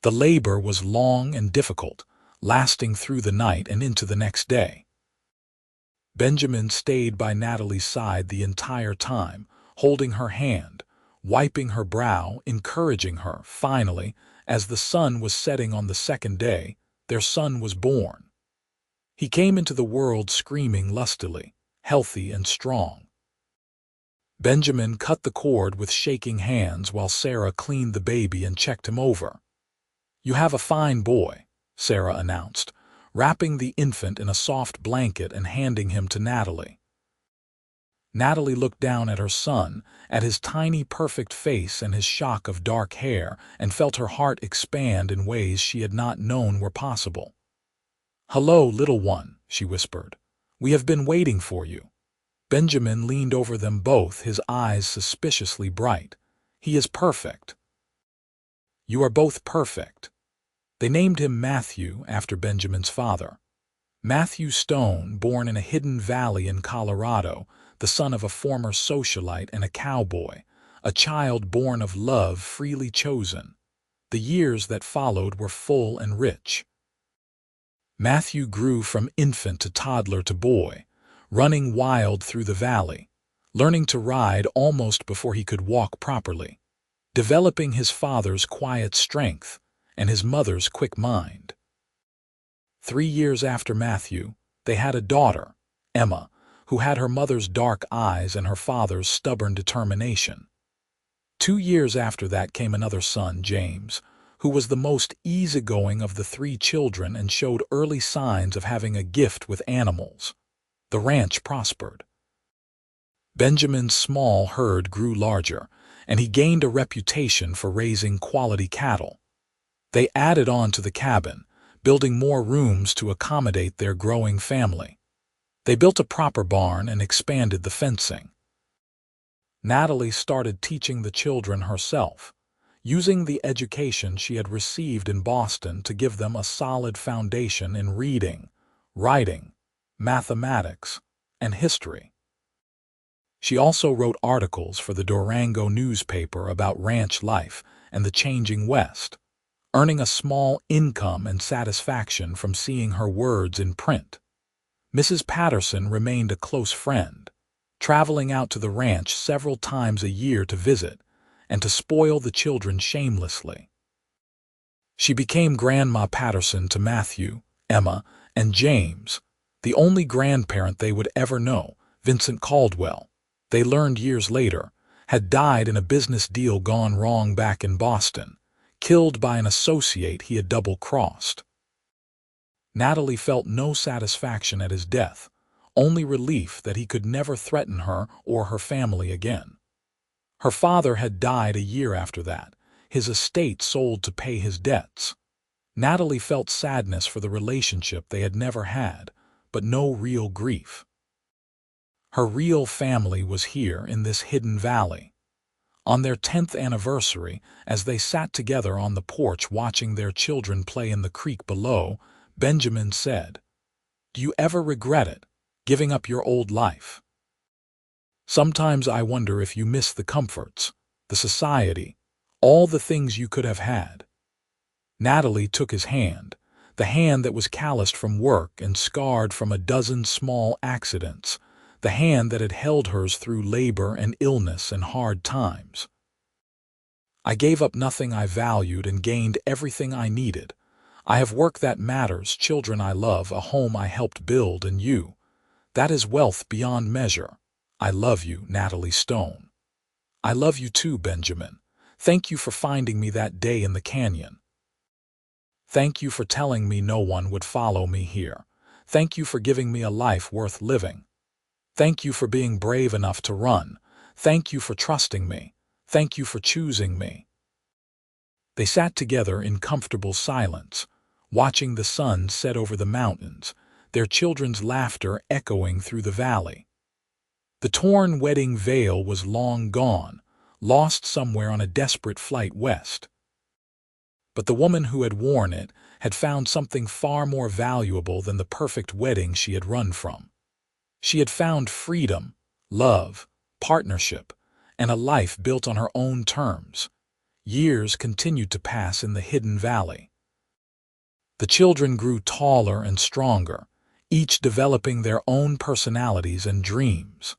The labor was long and difficult, lasting through the night and into the next day. Benjamin stayed by Natalie's side the entire time, holding her hand, wiping her brow, encouraging her. Finally, as the sun was setting on the second day, their son was born. He came into the world screaming lustily, healthy and strong. Benjamin cut the cord with shaking hands while Sarah cleaned the baby and checked him over. "You have a fine boy," Sarah announced, wrapping the infant in a soft blanket and handing him to Natalie. Natalie looked down at her son, at his tiny perfect face and his shock of dark hair, and felt her heart expand in ways she had not known were possible. "Hello, little one," she whispered. "We have been waiting for you." Benjamin leaned over them both, his eyes suspiciously bright. "He is perfect." "You are both perfect." They named him Matthew after Benjamin's father. Matthew Stone, born in a hidden valley in Colorado, the son of a former socialite and a cowboy, a child born of love freely chosen. The years that followed were full and rich. Matthew grew from infant to toddler to boy, running wild through the valley, learning to ride almost before he could walk properly, developing his father's quiet strength and his mother's quick mind. 3 years after Matthew, they had a daughter, Emma, who had her mother's dark eyes and her father's stubborn determination. 2 years after that came another son, James, who was the most easygoing of the 3 children and showed early signs of having a gift with animals. The ranch prospered. Benjamin's small herd grew larger, and he gained a reputation for raising quality cattle. They added on to the cabin, building more rooms to accommodate their growing family. They built a proper barn and expanded the fencing. Natalie started teaching the children herself, using the education she had received in Boston to give them a solid foundation in reading, writing, mathematics, and history. She also wrote articles for the Durango newspaper about ranch life and the changing West, earning a small income and satisfaction from seeing her words in print. Mrs. Patterson remained a close friend, traveling out to the ranch several times a year to visit and to spoil the children shamelessly. She became Grandma Patterson to Matthew, Emma, and James, the only grandparent they would ever know. Vincent Caldwell, they learned years later, had died in a business deal gone wrong back in Boston, killed by an associate he had double-crossed. Natalie felt no satisfaction at his death, only relief that he could never threaten her or her family again. Her father had died a year after that, his estate sold to pay his debts. Natalie felt sadness for the relationship they had never had, but no real grief. Her real family was here in this hidden valley. On their 10th anniversary, as they sat together on the porch watching their children play in the creek below, Benjamin said, "Do you ever regret it, giving up your old life? Sometimes I wonder if you miss the comforts, the society, all the things you could have had." Natalie took his hand, the hand that was calloused from work and scarred from a dozen small accidents, the hand that had held hers through labor and illness and hard times. "I gave up nothing I valued and gained everything I needed. I have work that matters, children I love, a home I helped build, and you. That is wealth beyond measure. I love you, Natalie Stone." I love you too, Benjamin. Thank you for finding me that day in the canyon. Thank you for telling me no one would follow me here. Thank you for giving me a life worth living. Thank you for being brave enough to run. Thank you for trusting me. Thank you for choosing me. They sat together in comfortable silence, watching the sun set over the mountains, their children's laughter echoing through the valley. The torn wedding veil was long gone, lost somewhere on a desperate flight west. But the woman who had worn it had found something far more valuable than the perfect wedding she had run from. She had found freedom, love, partnership, and a life built on her own terms. Years continued to pass in the hidden valley. The children grew taller and stronger, each developing their own personalities and dreams.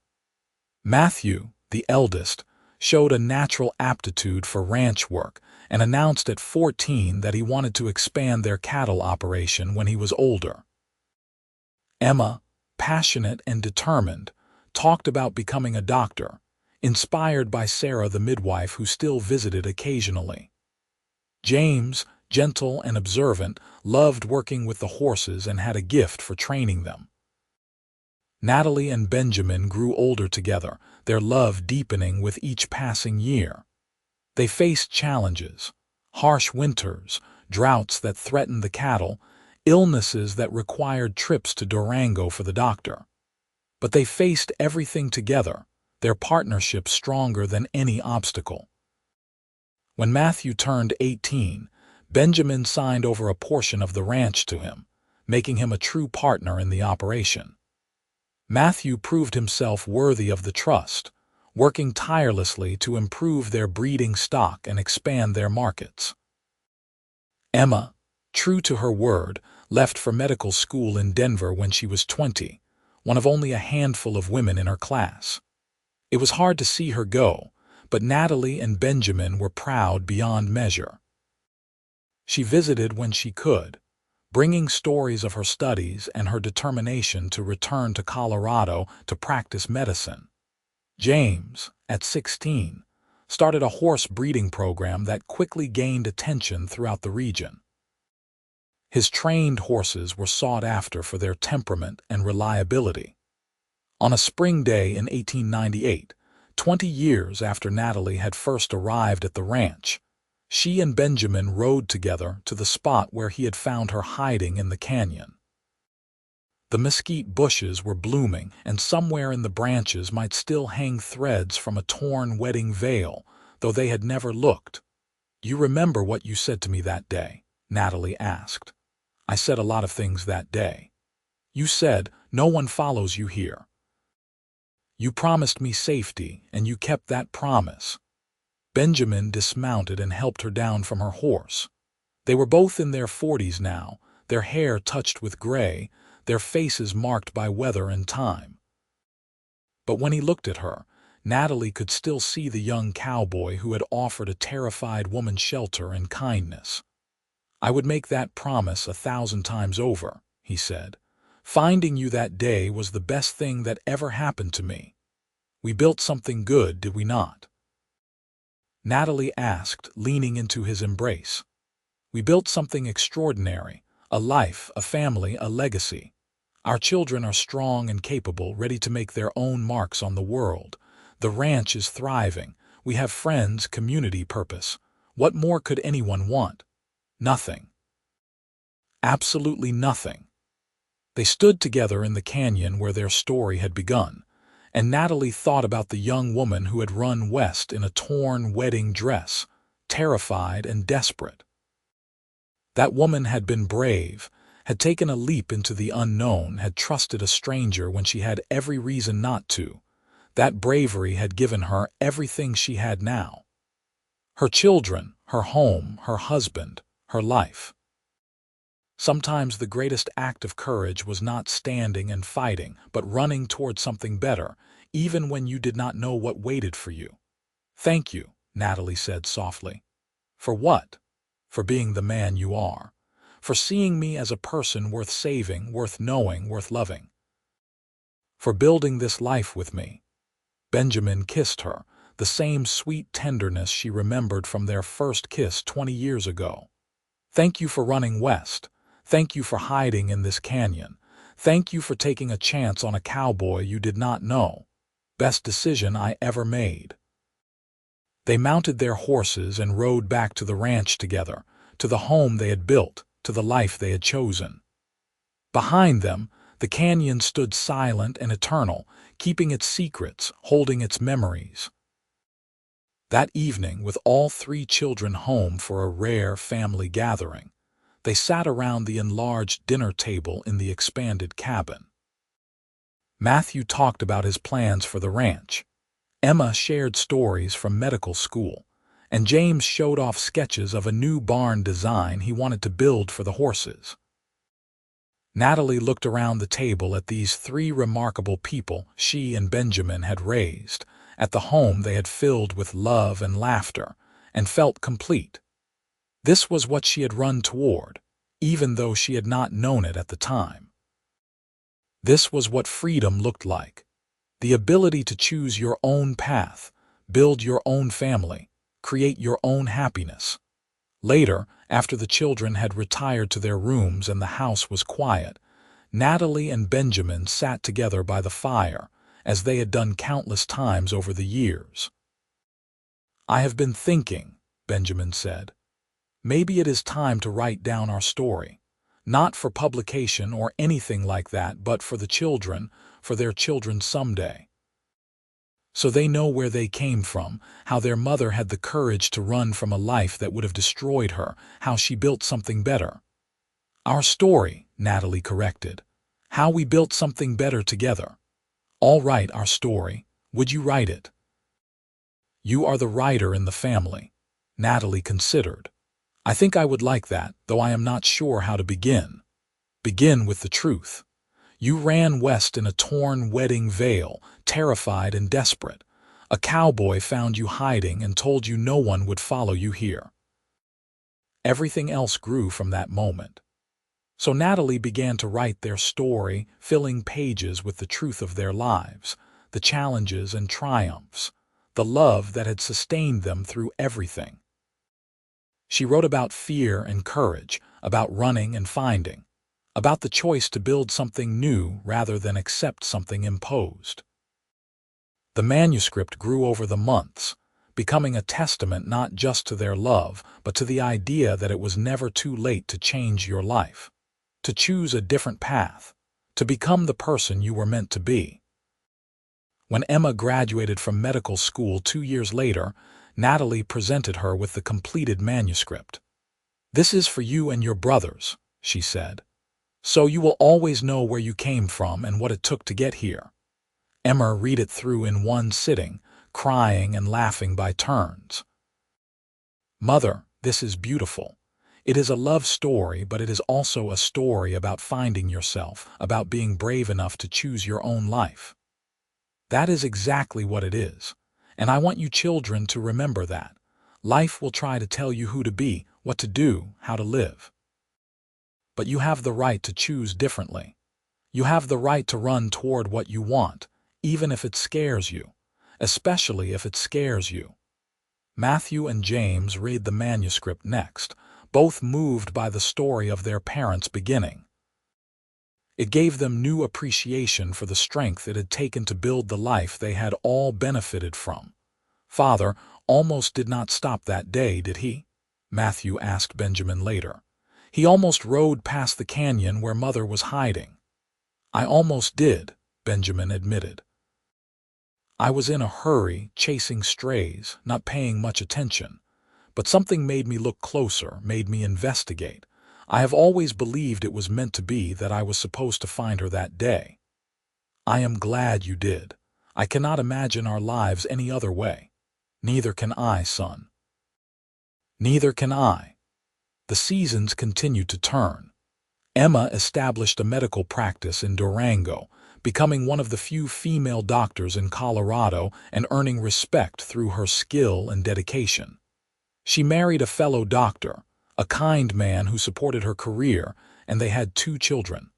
Matthew, the eldest, showed a natural aptitude for ranch work and announced at 14 that he wanted to expand their cattle operation when he was older. Emma, passionate and determined, talked about becoming a doctor, inspired by Sarah the midwife who still visited occasionally. James, gentle and observant, loved working with the horses and had a gift for training them. Natalie and Benjamin grew older together, their love deepening with each passing year. They faced challenges, harsh winters, droughts that threatened the cattle, illnesses that required trips to Durango for the doctor. But they faced everything together, their partnership stronger than any obstacle. When Matthew turned 18, Benjamin signed over a portion of the ranch to him, making him a true partner in the operation. Matthew proved himself worthy of the trust, working tirelessly to improve their breeding stock and expand their markets. Emma, true to her word, left for medical school in Denver when she was 20, one of only a handful of women in her class. It was hard to see her go, but Natalie and Benjamin were proud beyond measure. She visited when she could, bringing stories of her studies and her determination to return to Colorado to practice medicine. James, at 16, started a horse breeding program that quickly gained attention throughout the region. His trained horses were sought after for their temperament and reliability. On a spring day in 1898, 20 years after Natalie had first arrived at the ranch, she and Benjamin rode together to the spot where he had found her hiding in the canyon. The mesquite bushes were blooming, and somewhere in the branches might still hang threads from a torn wedding veil, though they had never looked. "You remember what you said to me that day?" Natalie asked. "I said a lot of things that day. You said, 'No one follows you here.' You promised me safety, and you kept that promise." Benjamin dismounted and helped her down from her horse. They were both in their 40s now, their hair touched with gray, their faces marked by weather and time. But when he looked at her, Natalie could still see the young cowboy who had offered a terrified woman shelter and kindness. "I would make that promise 1,000 times over," he said. "Finding you that day was the best thing that ever happened to me. We built something good, did we not?" Natalie asked, leaning into his embrace. "We built something extraordinary, a life, a family, a legacy. Our children are strong and capable, ready to make their own marks on the world. The ranch is thriving. We have friends, community, purpose. What more could anyone want? Nothing. Absolutely nothing." They stood together in the canyon where their story had begun, and Natalie thought about the young woman who had run west in a torn wedding dress, terrified and desperate. That woman had been brave, had taken a leap into the unknown, had trusted a stranger when she had every reason not to. That bravery had given her everything she had now. Her children, her home, her husband, her life. Sometimes the greatest act of courage was not standing and fighting, but running toward something better, even when you did not know what waited for you. "Thank you," Natalie said softly. "For what?" "For being the man you are. For seeing me as a person worth saving, worth knowing, worth loving. For building this life with me." Benjamin kissed her, the same sweet tenderness she remembered from their first kiss 20 years ago. Thank you for running west. Thank you for hiding in this canyon. Thank you for taking a chance on a cowboy you did not know. Best decision I ever made. They mounted their horses and rode back to the ranch together, to the home they had built, to the life they had chosen. Behind them, the canyon stood silent and eternal, keeping its secrets, holding its memories. That evening, with all 3 children home for a rare family gathering, they sat around the enlarged dinner table in the expanded cabin. Matthew talked about his plans for the ranch. Emma shared stories from medical school, and James showed off sketches of a new barn design he wanted to build for the horses. Natalie looked around the table at these 3 remarkable people she and Benjamin had raised, at the home they had filled with love and laughter, and felt complete. This was what she had run toward, even though she had not known it at the time. This was what freedom looked like. The ability to choose your own path, build your own family, create your own happiness. Later, after the children had retired to their rooms and the house was quiet, Natalie and Benjamin sat together by the fire, as they had done countless times over the years. "I have been thinking," Benjamin said. "Maybe it is time to write down our story. Not for publication or anything like that, but for the children, for their children someday. So they know where they came from, how their mother had the courage to run from a life that would have destroyed her, how she built something better." "Our story," Natalie corrected. "How we built something better together." "All right, our story. Would you write it?" "You are the writer in the family," Natalie considered. "I think I would like that, though I am not sure how to begin." "Begin with the truth. You ran west in a torn wedding veil, terrified and desperate. A cowboy found you hiding and told you no one would follow you here." Everything else grew from that moment. So Natalie began to write their story, filling pages with the truth of their lives, the challenges and triumphs, the love that had sustained them through everything. She wrote about fear and courage, about running and finding, about the choice to build something new rather than accept something imposed. The manuscript grew over the months, becoming a testament not just to their love, but to the idea that it was never too late to change your life, to choose a different path, to become the person you were meant to be. When Emma graduated from medical school 2 years later, Natalie presented her with the completed manuscript. "This is for you and your brothers," she said. "So you will always know where you came from and what it took to get here." Emma read it through in one sitting, crying and laughing by turns. "Mother, this is beautiful. It is a love story, but it is also a story about finding yourself, about being brave enough to choose your own life." That is exactly what it is, and I want you children to remember that. Life will try to tell you who to be, what to do, how to live. But you have the right to choose differently. You have the right to run toward what you want, even if it scares you, especially if it scares you. Matthew and James read the manuscript next, both moved by the story of their parents' beginning. It gave them new appreciation for the strength it had taken to build the life they had all benefited from. "Father almost did not stop that day, did he?" Matthew asked Benjamin later. "He almost rode past the canyon where Mother was hiding." "I almost did," Benjamin admitted. "I was in a hurry, chasing strays, not paying much attention. But something made me look closer, made me investigate. I have always believed it was meant to be, that I was supposed to find her that day." "I am glad you did. I cannot imagine our lives any other way." "Neither can I, son." "Neither can I." The seasons continued to turn. Emma established a medical practice in Durango, becoming one of the few female doctors in Colorado and earning respect through her skill and dedication. She married a fellow doctor, a kind man who supported her career, and they had 2 children.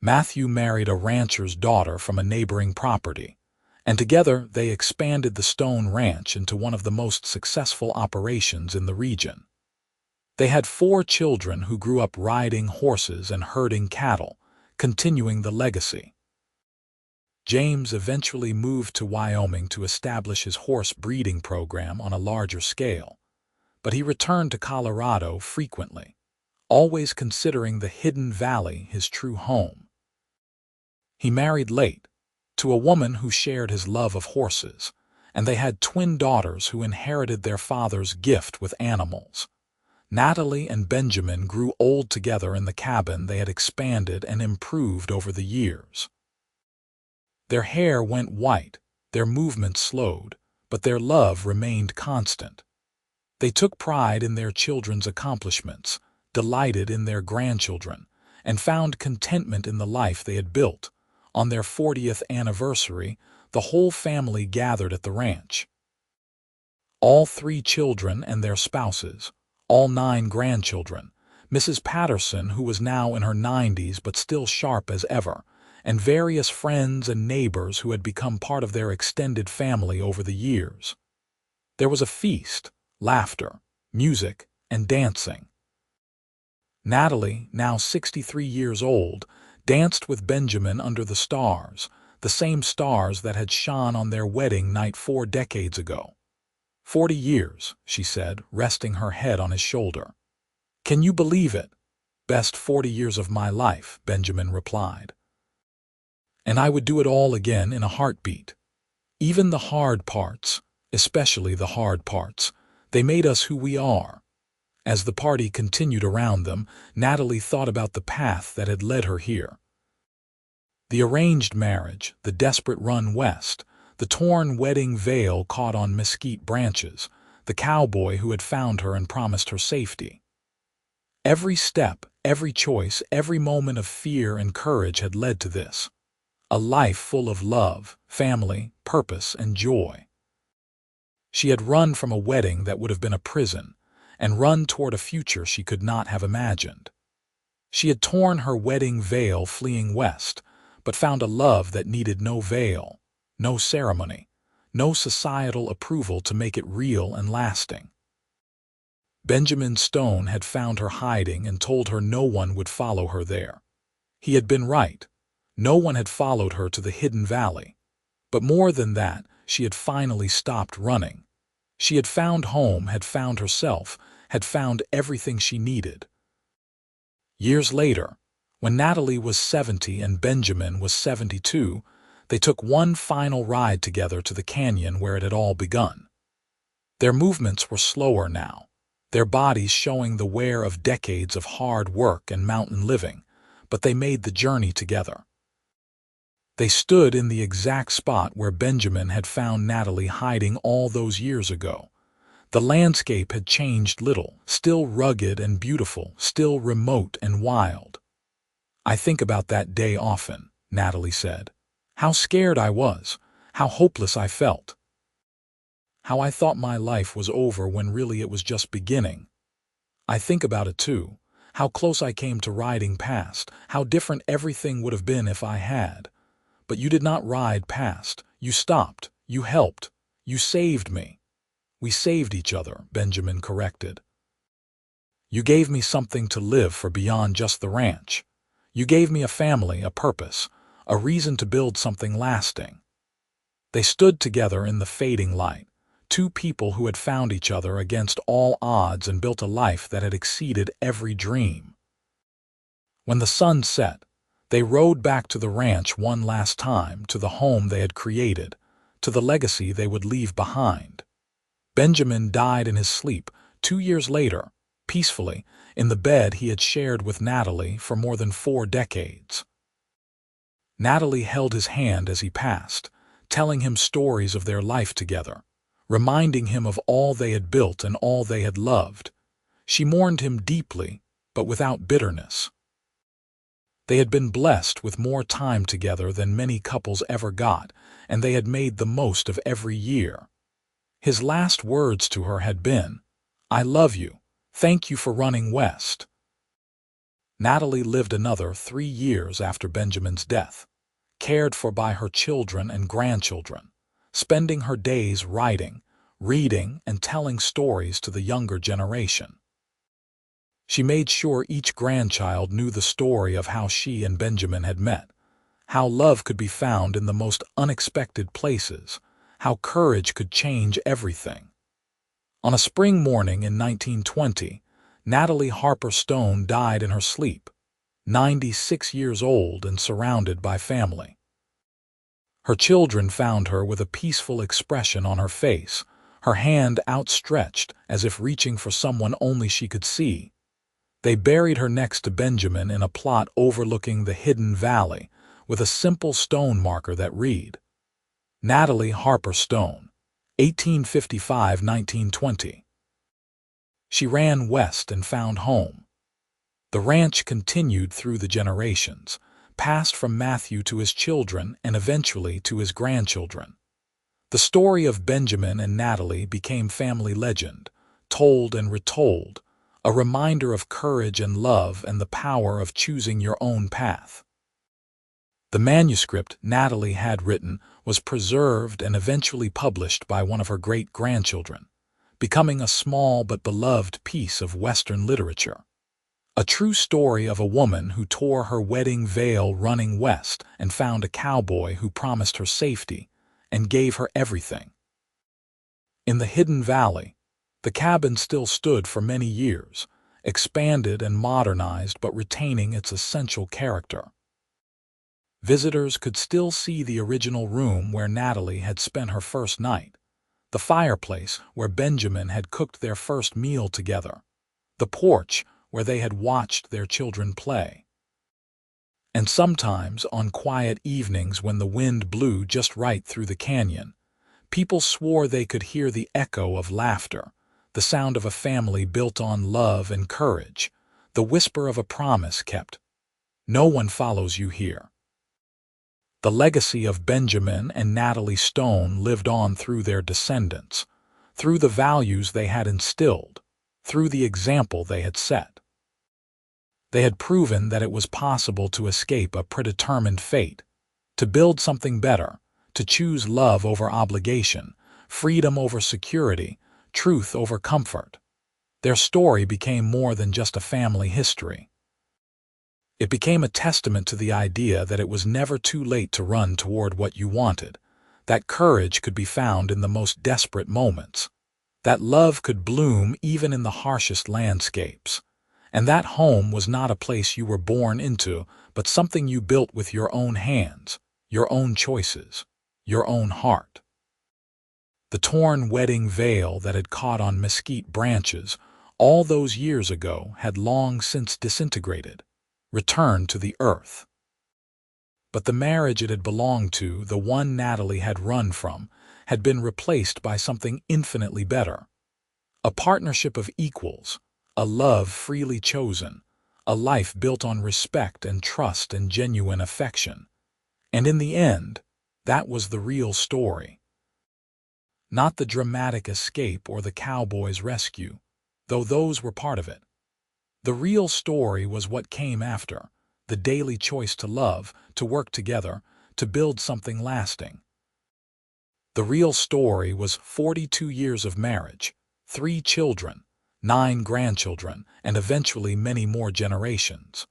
Matthew married a rancher's daughter from a neighboring property, and together they expanded the Stone Ranch into one of the most successful operations in the region. They had 4 children who grew up riding horses and herding cattle, continuing the legacy. James eventually moved to Wyoming to establish his horse breeding program on a larger scale, but he returned to Colorado frequently, always considering the Hidden Valley his true home. He married late, to a woman who shared his love of horses, and they had twin daughters who inherited their father's gift with animals. Natalie and Benjamin grew old together in the cabin they had expanded and improved over the years. Their hair went white, their movements slowed, but their love remained constant. They took pride in their children's accomplishments, delighted in their grandchildren, and found contentment in the life they had built. On their 40th anniversary, the whole family gathered at the ranch. All 3 children and their spouses, all 9 grandchildren, Mrs. Patterson, who was now in her 90s but still sharp as ever, and various friends and neighbors who had become part of their extended family over the years. There was a feast, laughter, music, and dancing. Natalie, now 63 years old, danced with Benjamin under the stars, the same stars that had shone on their wedding night 4 decades ago. 40 years, she said, resting her head on his shoulder. Can you believe it? Best 40 years of my life, Benjamin replied. And I would do it all again in a heartbeat. Even the hard parts, especially the hard parts, they made us who we are. As the party continued around them, Natalie thought about the path that had led her here. The arranged marriage, the desperate run west, the torn wedding veil caught on mesquite branches, the cowboy who had found her and promised her safety. Every step, every choice, every moment of fear and courage had led to this. A life full of love, family, purpose, and joy. She had run from a wedding that would have been a prison, and run toward a future she could not have imagined. She had torn her wedding veil fleeing west, but found a love that needed no veil, no ceremony, no societal approval to make it real and lasting. Benjamin Stone had found her hiding and told her no one would follow her there. He had been right. No one had followed her to the Hidden Valley. But more than that, she had finally stopped running. She had found home, had found herself, had found everything she needed. Years later, when Natalie was 70 and Benjamin was 72, they took one final ride together to the canyon where it had all begun. Their movements were slower now, their bodies showing the wear of decades of hard work and mountain living, but they made the journey together. They stood in the exact spot where Benjamin had found Natalie hiding all those years ago. The landscape had changed little, still rugged and beautiful, still remote and wild. I think about that day often, Natalie said. How scared I was, how hopeless I felt. How I thought my life was over when really it was just beginning. I think about it too, how close I came to riding past, how different everything would have been if I had. But you did not ride past. You stopped. You helped. You saved me. We saved each other, Benjamin corrected. You gave me something to live for beyond just the ranch. You gave me a family, a purpose, a reason to build something lasting. They stood together in the fading light, 2 people who had found each other against all odds and built a life that had exceeded every dream. When the sun set, they rode back to the ranch one last time, to the home they had created, to the legacy they would leave behind. Benjamin died in his sleep 2 years later, peacefully, in the bed he had shared with Natalie for more than 4 decades. Natalie held his hand as he passed, telling him stories of their life together, reminding him of all they had built and all they had loved. She mourned him deeply, but without bitterness. They had been blessed with more time together than many couples ever got, and they had made the most of every year. His last words to her had been, "I love you. Thank you for running west." Natalie lived another 3 years after Benjamin's death. cared for by her children and grandchildren, spending her days writing, reading, and telling stories to the younger generation. She made sure each grandchild knew the story of how she and Benjamin had met, how love could be found in the most unexpected places, how courage could change everything. On a spring morning in 1920, Natalie Harper Stone died in her sleep, 96 years old and surrounded by family. Her children found her with a peaceful expression on her face, her hand outstretched as if reaching for someone only she could see. They buried her next to Benjamin in a plot overlooking the hidden valley with a simple stone marker that read, Natalie Harper Stone, 1855–1920. She ran west and found home. The ranch continued through the generations, passed from Matthew to his children and eventually to his grandchildren. The story of Benjamin and Natalie became family legend, told and retold, a reminder of courage and love and the power of choosing your own path. The manuscript Natalie had written was preserved and eventually published by one of her great-grandchildren, becoming a small but beloved piece of Western literature. A true story of a woman who tore her wedding veil running west and found a cowboy who promised her safety and gave her everything. In the hidden valley, the cabin still stood for many years, expanded and modernized but retaining its essential character. Visitors could still see the original room where Natalie had spent her first night, the fireplace where Benjamin had cooked their first meal together, the porch where they had watched their children play. And sometimes, on quiet evenings when the wind blew just right through the canyon, people swore they could hear the echo of laughter, the sound of a family built on love and courage, the whisper of a promise kept. No one follows you here. The legacy of Benjamin and Natalie Stone lived on through their descendants, through the values they had instilled, through the example they had set. They had proven that it was possible to escape a predetermined fate, to build something better, to choose love over obligation, freedom over security, truth over comfort. Their story became more than just a family history. It became a testament to the idea that it was never too late to run toward what you wanted, that courage could be found in the most desperate moments, that love could bloom even in the harshest landscapes, and that home was not a place you were born into, but something you built with your own hands, your own choices, your own heart. The torn wedding veil that had caught on mesquite branches all those years ago had long since disintegrated, returned to the earth. But the marriage it had belonged to, the one Natalie had run from, had been replaced by something infinitely better. A partnership of equals, a love freely chosen, a life built on respect and trust and genuine affection. And in the end, that was the real story. Not the dramatic escape or the cowboy's rescue, though those were part of it. The real story was what came after, the daily choice to love, to work together, to build something lasting. The real story was 42 years of marriage, 3 children, 9 grandchildren, and eventually many more generations,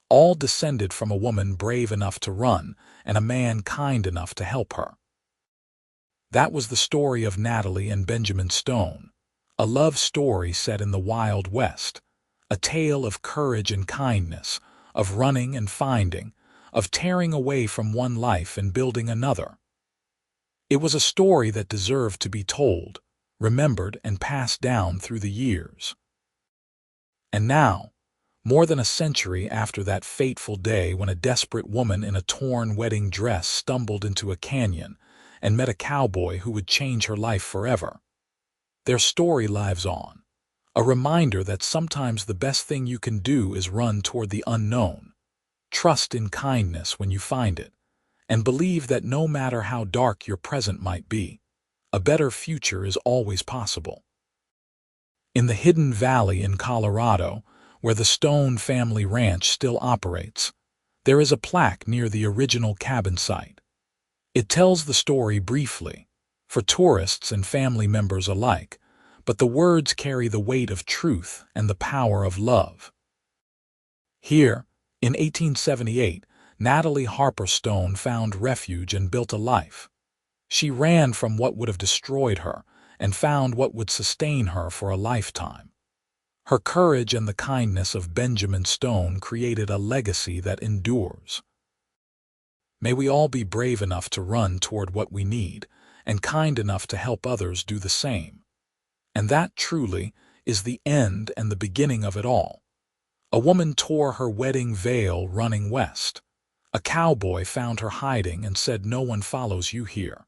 all descended from a woman brave enough to run and a man kind enough to help her. That was the story of Natalie and Benjamin Stone, a love story set in the Wild West, a tale of courage and kindness, of running and finding, of tearing away from one life and building another. It was a story that deserved to be told, remembered, and passed down through the years. And now, more than a century after that fateful day when a desperate woman in a torn wedding dress stumbled into a canyon and met a cowboy who would change her life forever, their story lives on, a reminder that sometimes the best thing you can do is run toward the unknown, trust in kindness when you find it, and believe that no matter how dark your present might be, a better future is always possible. In the hidden valley in Colorado, where the Stone family ranch still operates, There is a plaque near the original cabin site. It tells the story briefly, for tourists and family members alike, but the words carry the weight of truth and the power of love. Here, in 1878, Natalie Harper found refuge and built a life. She ran from what would have destroyed her and found what would sustain her for a lifetime. Her courage and the kindness of Benjamin Stone created a legacy that endures. May we all be brave enough to run toward what we need and kind enough to help others do the same. And that truly is the end and the beginning of it all. A woman tore her wedding veil running west. A cowboy found her hiding and said, "No one follows you here."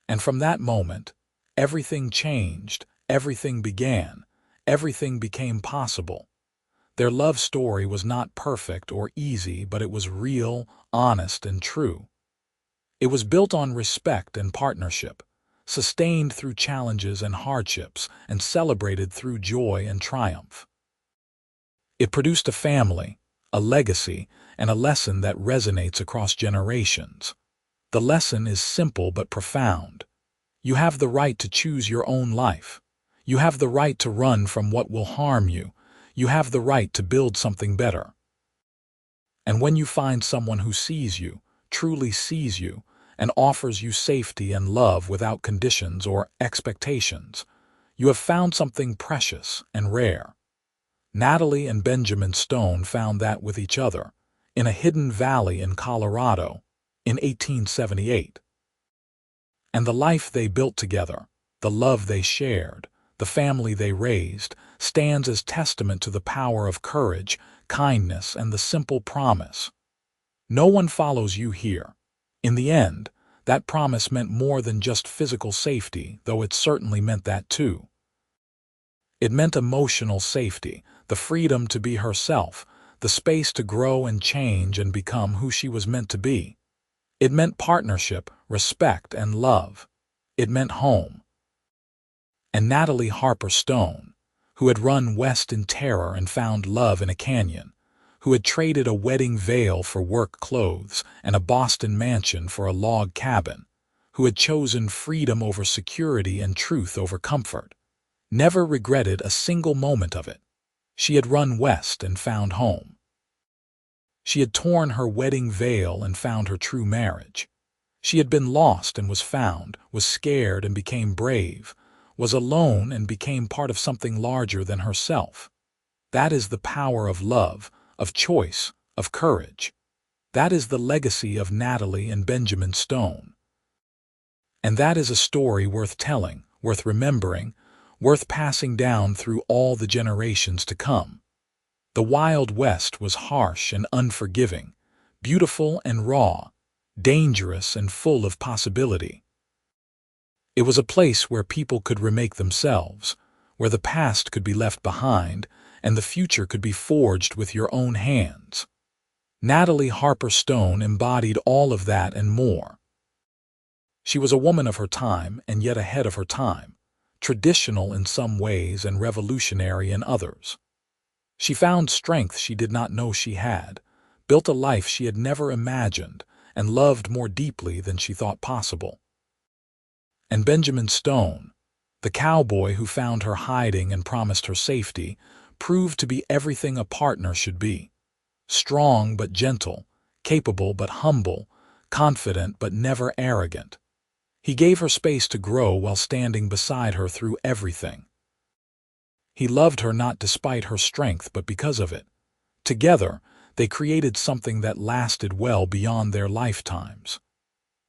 And from that moment, everything changed, everything began, everything became possible. Their love story was not perfect or easy, but it was real, honest, and true. It was built on respect and partnership, sustained through challenges and hardships, and celebrated through joy and triumph. It produced a family, a legacy, and a lesson that resonates across generations. The lesson is simple but profound. You have the right to choose your own life. You have the right to run from what will harm you. You have the right to build something better. And when you find someone who sees you, truly sees you, and offers you safety and love without conditions or expectations, you have found something precious and rare. Natalie and Benjamin Stone found that with each other, in a hidden valley in Colorado, in 1878. And the life they built together, the love they shared, the family they raised, stands as testament to the power of courage, kindness, and the simple promise: no one follows you here. In the end, that promise meant more than just physical safety, though it certainly meant that too. It meant emotional safety, the freedom to be herself, the space to grow and change and become who she was meant to be. It meant partnership, respect, and love. It meant home. And Natalie Harper Stone, who had run west in terror and found love in a canyon, who had traded a wedding veil for work clothes and a Boston mansion for a log cabin, who had chosen freedom over security and truth over comfort, never regretted a single moment of it. She had run west and found home. She had torn her wedding veil and found her true marriage. She had been lost and was found, was scared and became brave, was alone and became part of something larger than herself. That is the power of love, of choice, of courage. That is the legacy of Natalie and Benjamin Stone. And that is a story worth telling, worth remembering, worth passing down through all the generations to come. The Wild West was harsh and unforgiving, beautiful and raw, dangerous and full of possibility. It was a place where people could remake themselves, where the past could be left behind, and the future could be forged with your own hands. Natalie Harper Stone embodied all of that and more. She was a woman of her time and yet ahead of her time, traditional in some ways and revolutionary in others. She found strength she did not know she had, built a life she had never imagined, and loved more deeply than she thought possible. And Benjamin Stone, the cowboy who found her hiding and promised her safety, proved to be everything a partner should be: strong but gentle, capable but humble, confident but never arrogant. He gave her space to grow while standing beside her through everything. He loved her not despite her strength but because of it. Together, they created something that lasted well beyond their lifetimes.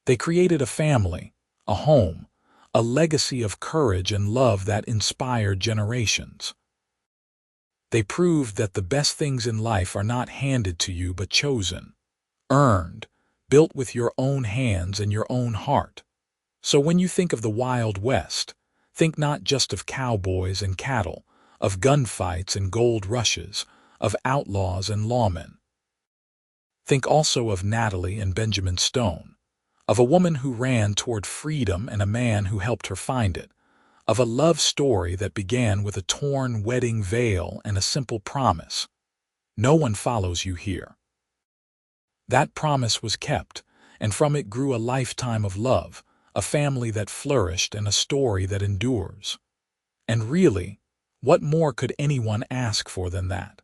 They created a family, a home, a legacy of courage and love that inspired generations. They proved that the best things in life are not handed to you but chosen, earned, built with your own hands and your own heart. So when you think of the Wild West, think not just of cowboys and cattle, of gunfights and gold rushes, of outlaws and lawmen. Think also of Natalie and Benjamin Stone, of a woman who ran toward freedom and a man who helped her find it, of a love story that began with a torn wedding veil and a simple promise: no one follows you here. That promise was kept, and from it grew a lifetime of love, a family that flourished, and a story that endures. And really, what more could anyone ask for than that?